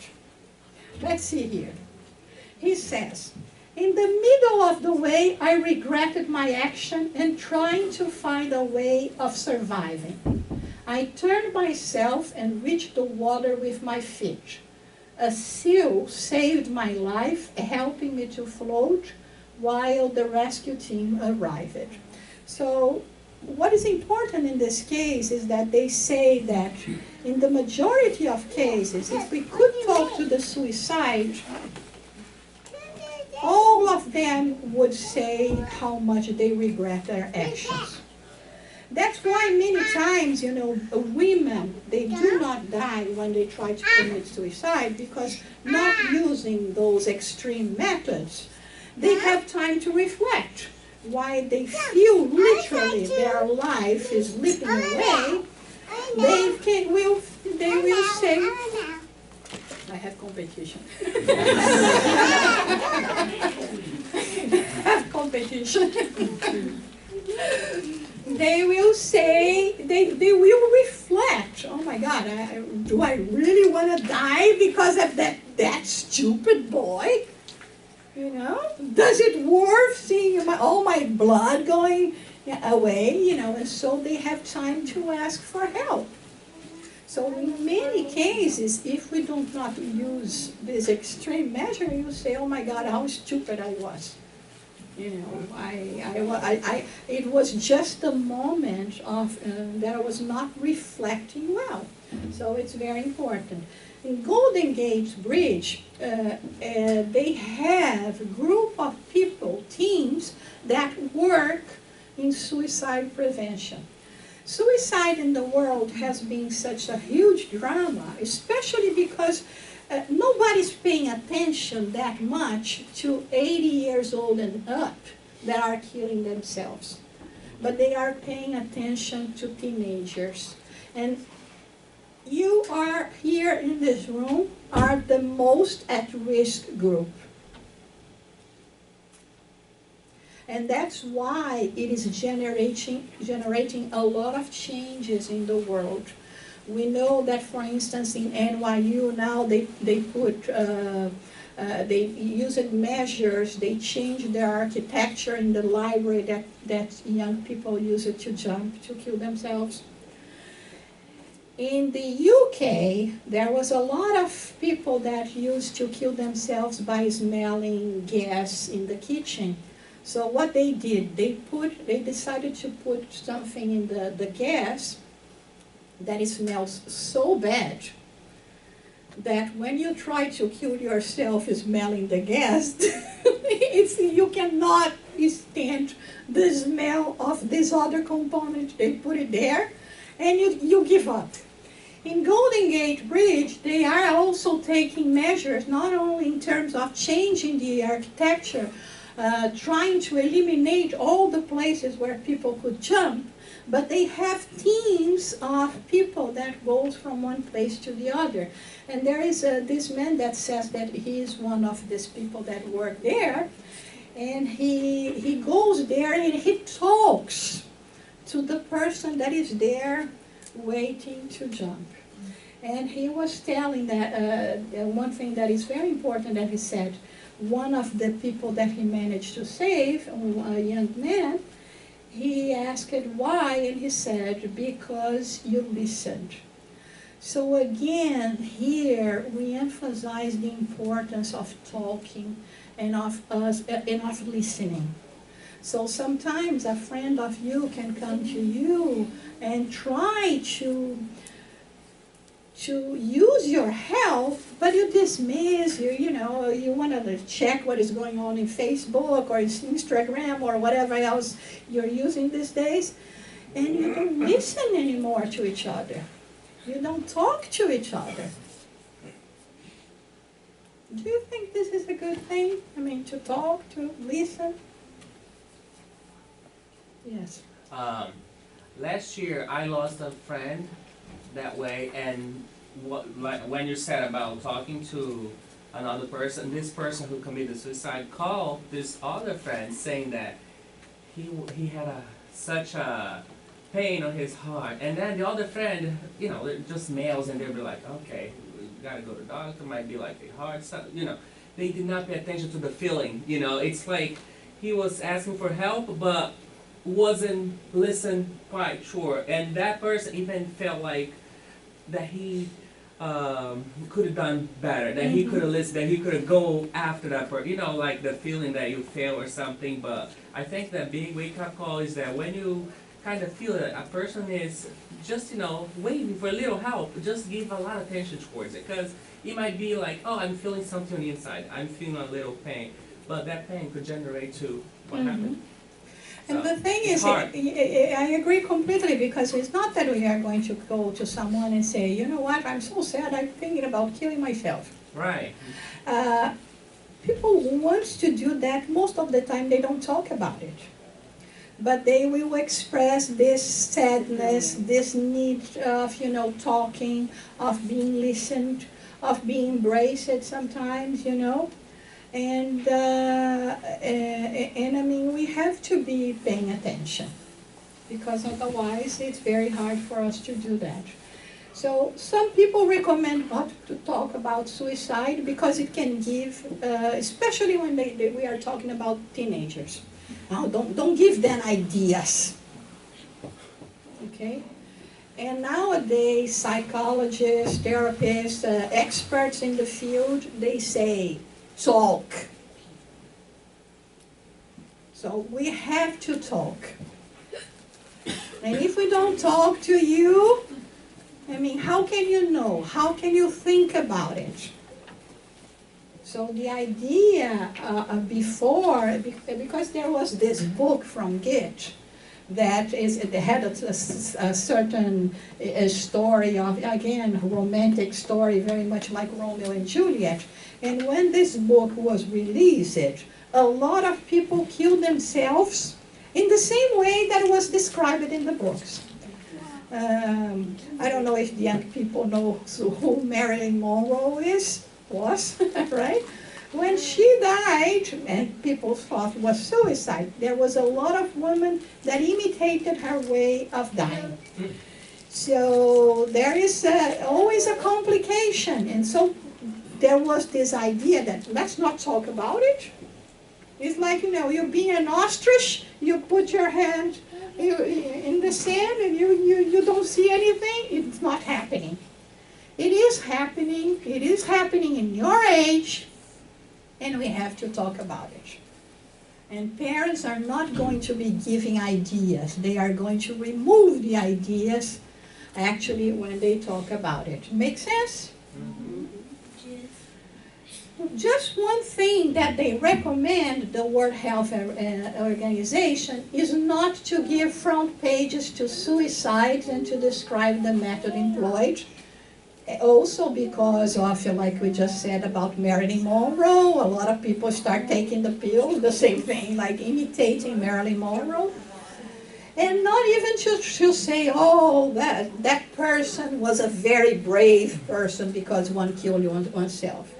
Let's see here. He says, in the middle of the way, I regretted my action and trying to find a way of surviving. I turned myself and reached the water with my feet. A seal saved my life, helping me to float while the rescue team arrived. So what is important in this case is that they say that in the majority of cases, if we could talk to the suicide, all of them would say how much they regret their actions. That's why many times, you know, women, they do not die when they try to commit suicide, because not using those extreme methods, they have time to reflect. Why they feel literally their life is slipping away, they will say, I have competition. Have competition. They will say, they will reflect, oh my God, do I really want to die because of that stupid boy? You know, does it worth seeing all my blood going away, you know, and so they have time to ask for help. So in many cases, if we do not use this extreme measure, you say, oh my God, how stupid I was. You know, it was just a moment of that I was not reflecting well. So it's very important. In Golden Gate Bridge, they have a group of people, teams, that work in suicide prevention. Suicide in the world has been such a huge drama, especially because nobody's paying attention that much to 80 years old and up that are killing themselves. But they are paying attention to teenagers. And you are here in this room are the most at-risk group. And that's why it is generating a lot of changes in the world. We know that, for instance, in NYU now they used measures, they changed their architecture in the library that young people use it to jump, to kill themselves. In the UK, there was a lot of people that used to kill themselves by smelling gas in the kitchen. So what they did, they decided to put something in the gas that it smells so bad that when you try to kill yourself smelling the gas, you cannot stand the smell of this other component. They put it there and you give up. In Golden Gate Bridge, they are also taking measures, not only in terms of changing the architecture, trying to eliminate all the places where people could jump, but they have teams of people that goes from one place to the other. And there is this man that says that he is one of these people that work there, and he goes there and he talks to the person that is there waiting to jump. And he was telling that one thing that is very important that he said, one of the people that he managed to save, a young man, he asked why, and he said, because you listened. So again, here we emphasize the importance of talking and of listening. So sometimes a friend of you can come to you and try to use your help, but you dismiss, you want to check what is going on in Facebook or Instagram or whatever else you're using these days, and you don't listen anymore to each other. You don't talk to each other. Do you think this is a good thing? I mean, to talk, to listen? Yes. Last year, I lost a friend that way, and when you said about talking to another person, this person who committed suicide called this other friend saying that he had such a pain on his heart, and then the other friend, you know, they're just males, and they'll be like, okay, we gotta go to the doctor, might be like a heart, you know, they did not pay attention to the feeling, you know, it's like he was asking for help, but wasn't listened quite sure, and that person even felt like that he could have done better, that he could have listened, that he could have go after that person, you know, like the feeling that you fail or something. But I think that big wake-up call is that when you kind of feel that a person is just, you know, waiting for a little help, just give a lot of attention towards it, because it might be like, oh, I'm feeling something on the inside, I'm feeling a little pain, but that pain could generate to what happened. And So, the thing it's is, hard. I agree completely, because it's not that we are going to go to someone and say, you know what, I'm so sad, I'm thinking about killing myself. Right. People who want to do that, most of the time they don't talk about it. But they will express this sadness, this need of, you know, talking, of being listened, of being embraced sometimes, you know. And I mean, we have to be paying attention, because otherwise it's very hard for us to do that. So some people recommend not to talk about suicide because it can give, especially when we are talking about teenagers. Now, don't give them ideas, okay? And nowadays, psychologists, therapists, experts in the field, they say, talk. So we have to talk. And if we don't talk to you, I mean, how can you know? How can you think about it? So the idea before, because there was this book from Goethe that had a certain story of, again, romantic story, very much like Romeo and Juliet. And when this book was released, a lot of people killed themselves in the same way that was described in the books. I don't know if the young people know who Marilyn Monroe was, right? When she died, and people thought it was suicide, there was a lot of women that imitated her way of dying. So there is always a complication, and so there was this idea that let's not talk about it. It's like, you know, you're being an ostrich, you put your hand in the sand and you don't see anything, it's not happening. It is happening in your age, and we have to talk about it. And parents are not going to be giving ideas, they are going to remove the ideas actually when they talk about it. Make sense? Just one thing that they recommend, the World Health Organization, is not to give front pages to suicides and to describe the method employed. Also because of, like we just said about Marilyn Monroe, a lot of people start taking the pill, the same thing, like imitating Marilyn Monroe. And not even to say, oh, that person was a very brave person because one killed oneself.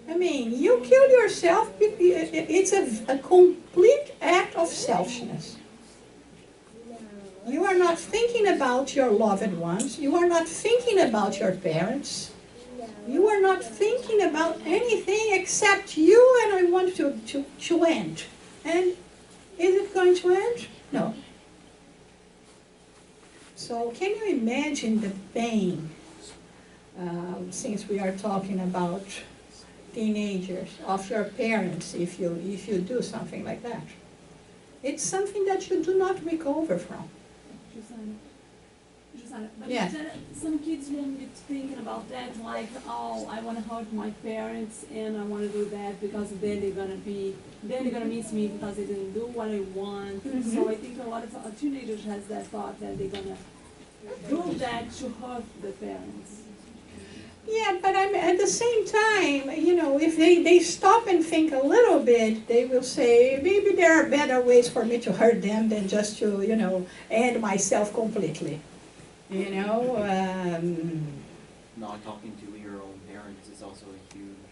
I mean, you kill yourself, it's a complete act of selfishness. You are not thinking about your loved ones. You are not thinking about your parents. You are not thinking about anything except you, and I want to end. And is it going to end? No. So can you imagine the pain, since we are talking about teenagers, of your parents if you do something like that? It's something that you do not recover from. Jussara, but Yeah. some kids won't be thinking about that, like, oh, I want to hurt my parents and I want to do that because then they're gonna miss me because they didn't do what I want. Mhm. So I think a lot of teenagers has that thought that they're gonna do that to hurt the parents. Yeah, but at the same time, you know, if they stop and think a little bit, they will say, maybe there are better ways for me to hurt them than just to, you know, end myself completely. You know? Not talking to your own parents is also a huge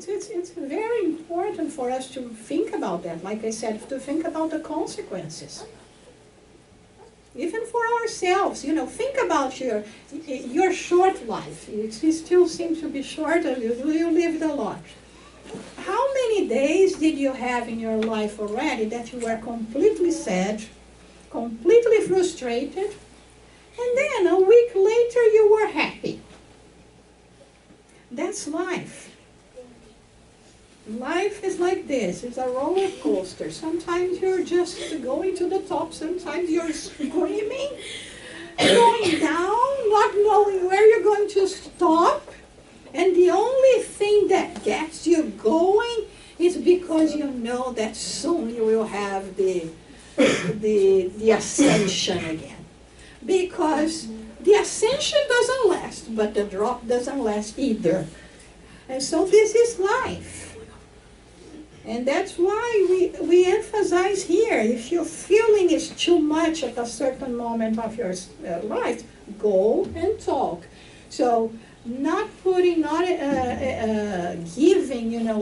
it's very important for us to think about that. Like I said, to think about the consequences. Even for ourselves, think about your short life. It still seems to be short, and you lived a lot. How many days did you have in your life already that you were completely sad, completely frustrated, and then a week later you were happy? That's life. Life is like this. It's a roller coaster. Sometimes you're just going to the top. Sometimes you're screaming, going down, not knowing where you're going to stop. And the only thing that gets you going is because you know that soon you will have the ascension again. Because the ascension doesn't last, but the drop doesn't last either. And so this is life. And that's why we emphasize here, if your feeling is too much at a certain moment of your life, go and talk. So not giving,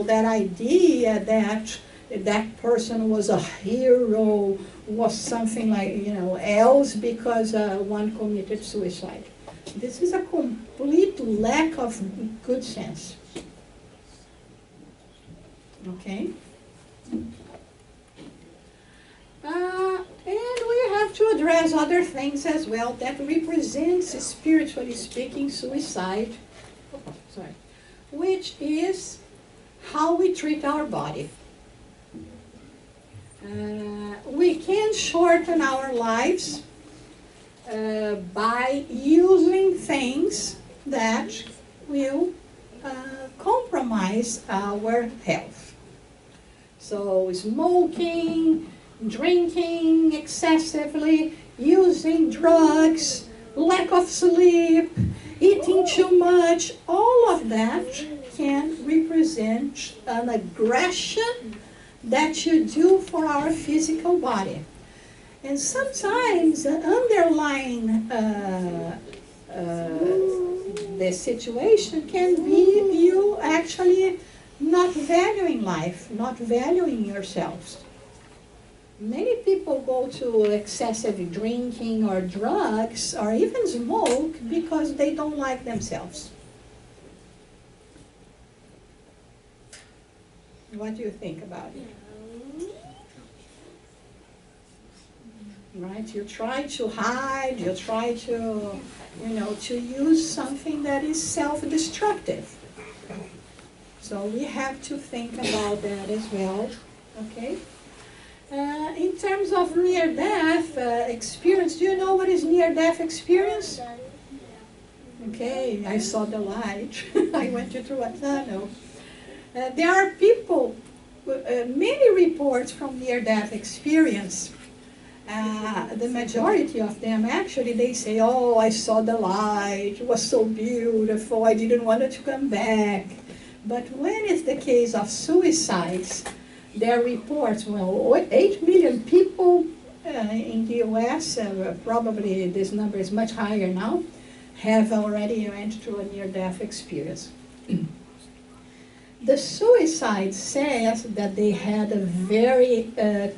that idea that that person was a hero, was something like, else because one committed suicide. This is a complete lack of good sense. Okay? And we have to address other things as well that represents, spiritually speaking, suicide, which is how we treat our body. We can shorten our lives by using things that will compromise our health. So smoking, drinking excessively, using drugs, lack of sleep, eating too much, all of that can represent an aggression that you do for our physical body. And sometimes underlying the situation can be you actually not valuing life, not valuing yourselves. Many people go to excessive drinking or drugs or even smoke because they don't like themselves. What do you think about it? Right? You try to hide, you try to, to use something that is self-destructive. So we have to think about that as well, okay? In terms of near-death experience, do you know what is near-death experience? Okay, I saw the light. I went through a tunnel. There are people, many reports from near-death experience. The majority of them, actually, they say, oh, I saw the light, it was so beautiful, I didn't want it to come back. But when it's the case of suicides, there are reports, 8 million people in the US, probably this number is much higher now, have already went through a near-death experience. The suicide says that they had a very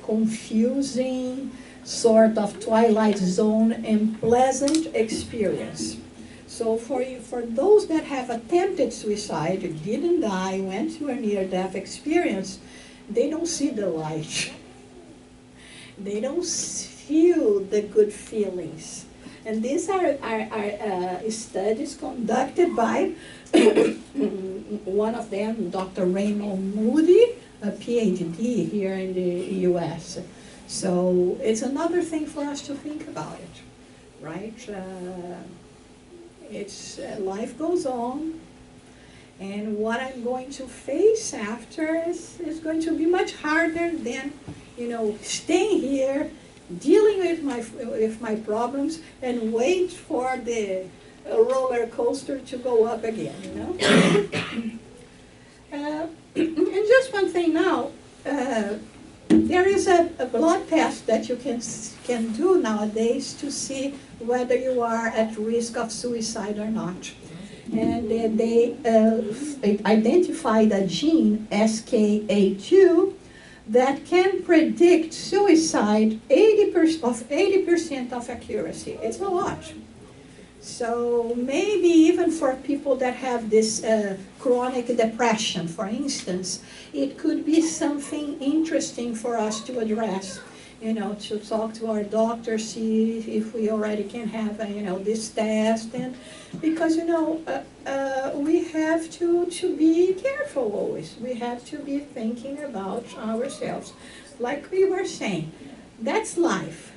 confusing, sort of twilight zone and pleasant experience. So for those that have attempted suicide, didn't die, went through a near-death experience, they don't see the light. They don't feel the good feelings. And these are studies conducted by one of them, Dr. Raymond Moody, a PhD here in the US. So it's another thing for us to think about it, right? Life goes on, and what I'm going to face after is going to be much harder than, staying here, dealing with my problems, and wait for the roller coaster to go up again, And just one thing now, there is a blood test that you can do nowadays to see whether you are at risk of suicide or not. and they identified a gene, SKA2, that can predict suicide 80% of accuracy. It's a lot. So maybe even for people that have this chronic depression, for instance, it could be something interesting for us to address. You know, to talk to our doctor, see if we already can have, this test, and because, we have to be careful always. We have to be thinking about ourselves. Like we were saying, that's life.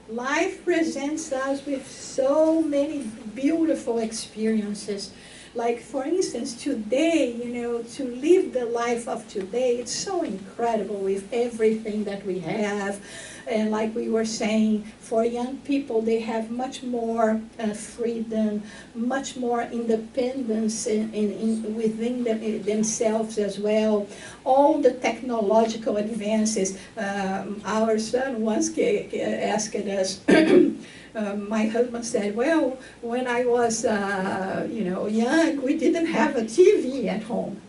Life presents us with so many beautiful experiences. Like, for instance, today, to live the life of today, it's so incredible with everything that we have. And like we were saying, for young people, they have much more freedom, much more independence within themselves as well. All the technological advances. Our son once asked us, my husband said, well, when I was, young, we didn't have a TV at home.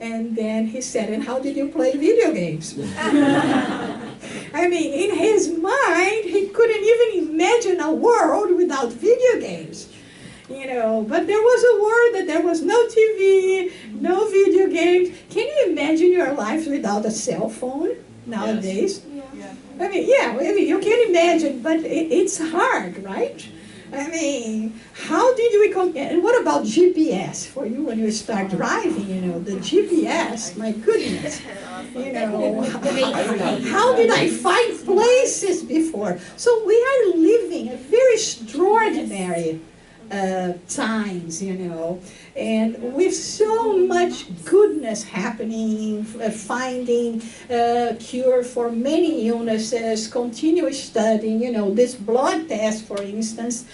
And then he said, and how did you play video games? I mean, in his mind, he couldn't even imagine a world without video games. But there was a world that there was no TV, no video games. Can you imagine your life without a cell phone nowadays? Yeah. I mean, you can imagine, but it's hard, right? I mean, how did we compare? And what about GPS for you when you start driving? The GPS, my goodness. How did I find places before? So we are living a very extraordinary times, and with so much goodness happening, finding cure for many illnesses, continue studying, this blood test, for instance.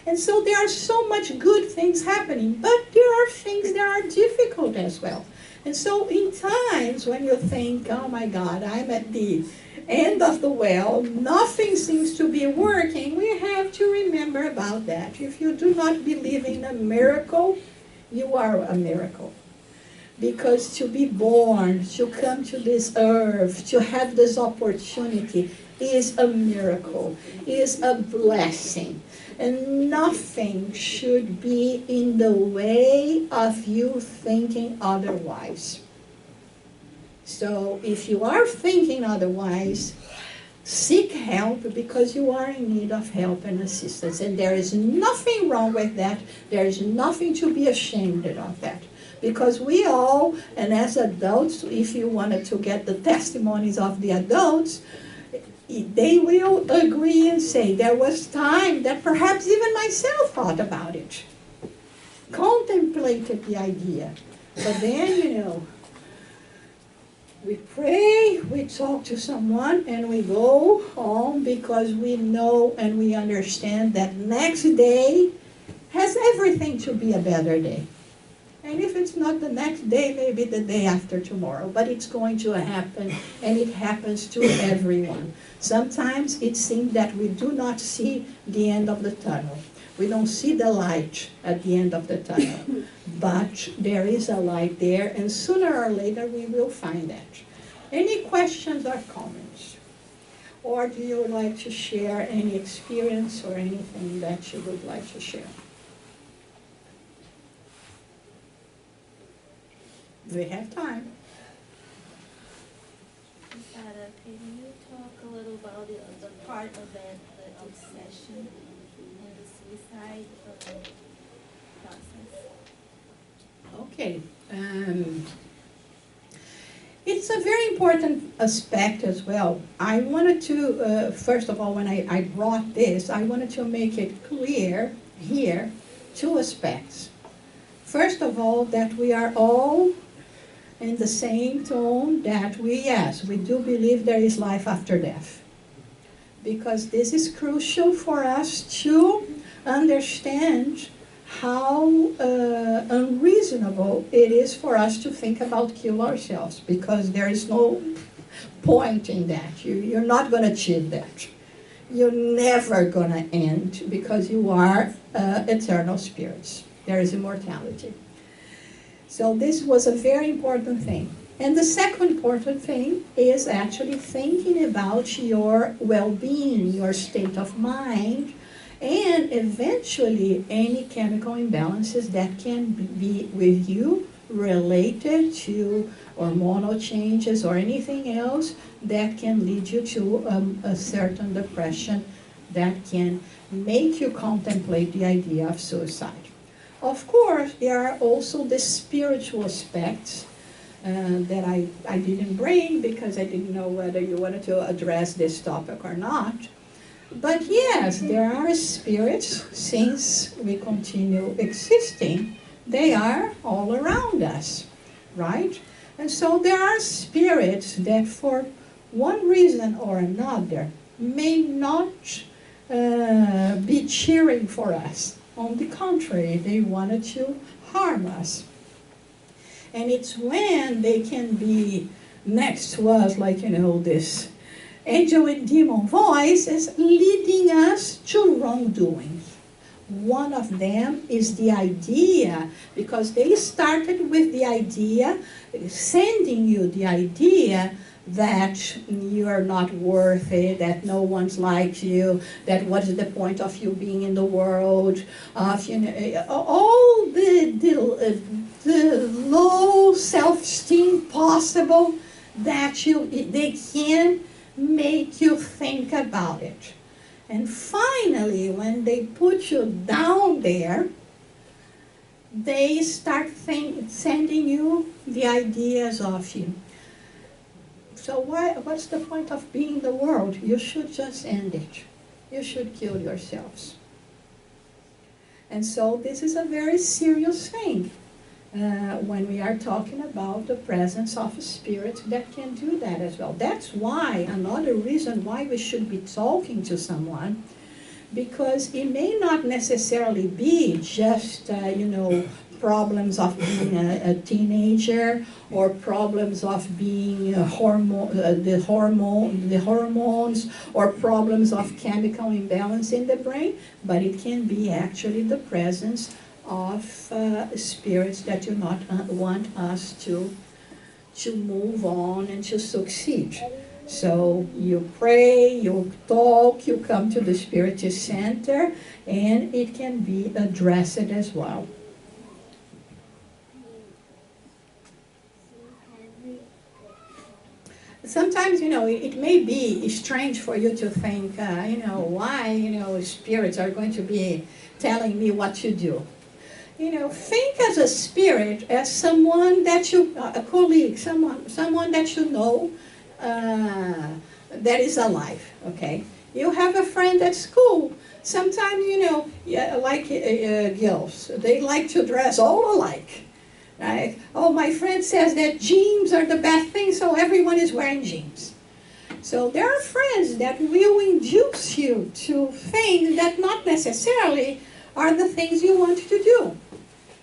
And so there are so much good things happening, but there are things that are difficult as well. And so in times when you think, oh my God, I'm at the end of the well, nothing seems to be working, we have to remember about that. If you do not believe in a miracle, you are a miracle. Because to be born, to come to this earth, to have this opportunity is a miracle, is a blessing. And nothing should be in the way of you thinking otherwise. So if you are thinking otherwise, seek help because you are in need of help and assistance. And there is nothing wrong with that. There is nothing to be ashamed of that. Because we all, and as adults, if you wanted to get the testimonies of the adults, they will agree and say, there was time that perhaps even myself thought about it. Contemplated the idea. But then, we pray, we talk to someone, and we go home because we know and we understand that next day has everything to be a better day. And if it's not the next day, maybe the day after tomorrow. But it's going to happen, and it happens to everyone. Sometimes it seems that we do not see the end of the tunnel. We don't see the light at the end of the tunnel. But there is a light there, and sooner or later we will find that. Any questions or comments? Or do you like to share any experience or anything that you would like to share? We have time. Jussara, can you talk a little about the part of that, the obsession and the suicide process? Okay. It's a very important aspect as well. I wanted to, first of all, when I brought this, I wanted to make it clear here, two aspects. First of all, that we are all in the same tone that we do believe there is life after death. Because this is crucial for us to understand how unreasonable it is for us to think about kill ourselves, because there is no point in that. You're not going to achieve that. You're never going to end because you are eternal spirits. There is immortality. So this was a very important thing. And the second important thing is actually thinking about your well-being, your state of mind, and eventually any chemical imbalances that can be with you related to hormonal changes or anything else that can lead you to a certain depression that can make you contemplate the idea of suicide. Of course, there are also the spiritual aspects that I didn't bring because I didn't know whether you wanted to address this topic or not. But yes, there are spirits, since we continue existing, they are all around us, right? And so there are spirits that for one reason or another may not be cheering for us. On the contrary, they wanted to harm us. And it's when they can be next to us, like, this angel and demon voice is leading us to wrongdoing. One of them is the idea, because they started with the idea, sending you the idea that you are not worthy, that no one's like you, that what is the point of you being in the world, of all the low self-esteem possible that they can make you think about it. And finally, when they put you down there, they start sending you the ideas of you. So what's the point of being in the world? You should just end it. You should kill yourselves. And so this is a very serious thing when we are talking about the presence of a spirit that can do that as well. That's why, another reason why we should be talking to someone, because it may not necessarily be just, problems of being a teenager or problems of being the hormones or problems of chemical imbalance in the brain, but it can be actually the presence of spirits that do not want us to move on and to succeed. So you pray, you talk, you come to the Spirit Center, and it can be addressed as well. Sometimes, it may be strange for you to think, why, spirits are going to be telling me what to do. Think as a spirit, as someone that a colleague, someone that you know that is alive, okay? You have a friend at school. Sometimes, like girls, they like to dress all alike. Right? Oh, my friend says that jeans are the best thing, so everyone is wearing jeans. So there are friends that will induce you to things that not necessarily are the things you want to do.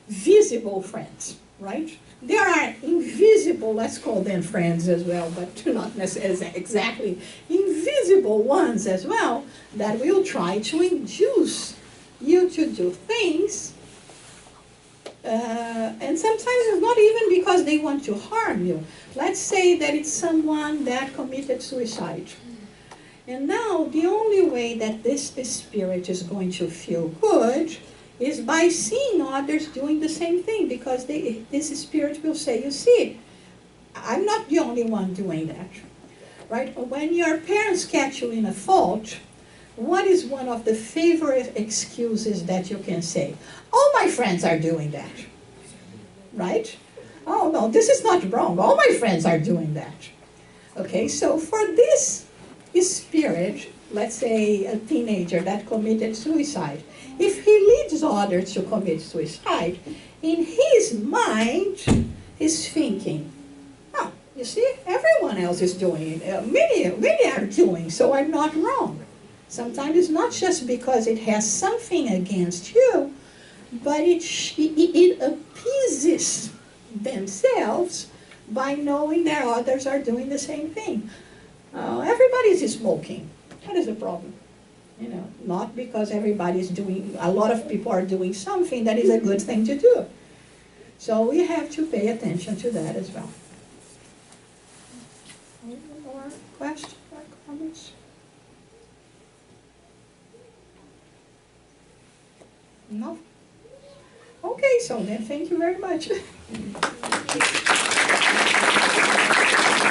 Visible friends, right? There are invisible, let's call them friends as well, but not necessarily exactly invisible ones as well, that will try to induce you to do things. And sometimes it's not even because they want to harm you. Let's say that it's someone that committed suicide. And now the only way that this spirit is going to feel good is by seeing others doing the same thing, because this spirit will say, you see, I'm not the only one doing that. Right? When your parents catch you in a fault, what is one of the favorite excuses that you can say? All my friends are doing that, right? Oh, no, this is not wrong. All my friends are doing that. Okay, so for this spirit, let's say a teenager that committed suicide, if he leads others to commit suicide, in his mind, he's thinking, oh, you see, everyone else is doing it. Many are doing, so I'm not wrong. Sometimes it's not just because it has something against you, but it appeases themselves by knowing that others are doing the same thing. Everybody's smoking. What is the problem? You know, not because everybody's doing, a lot of people are doing something that is a good thing to do. So we have to pay attention to that as well. Any more questions or comments? No? Okay, so then thank you very much.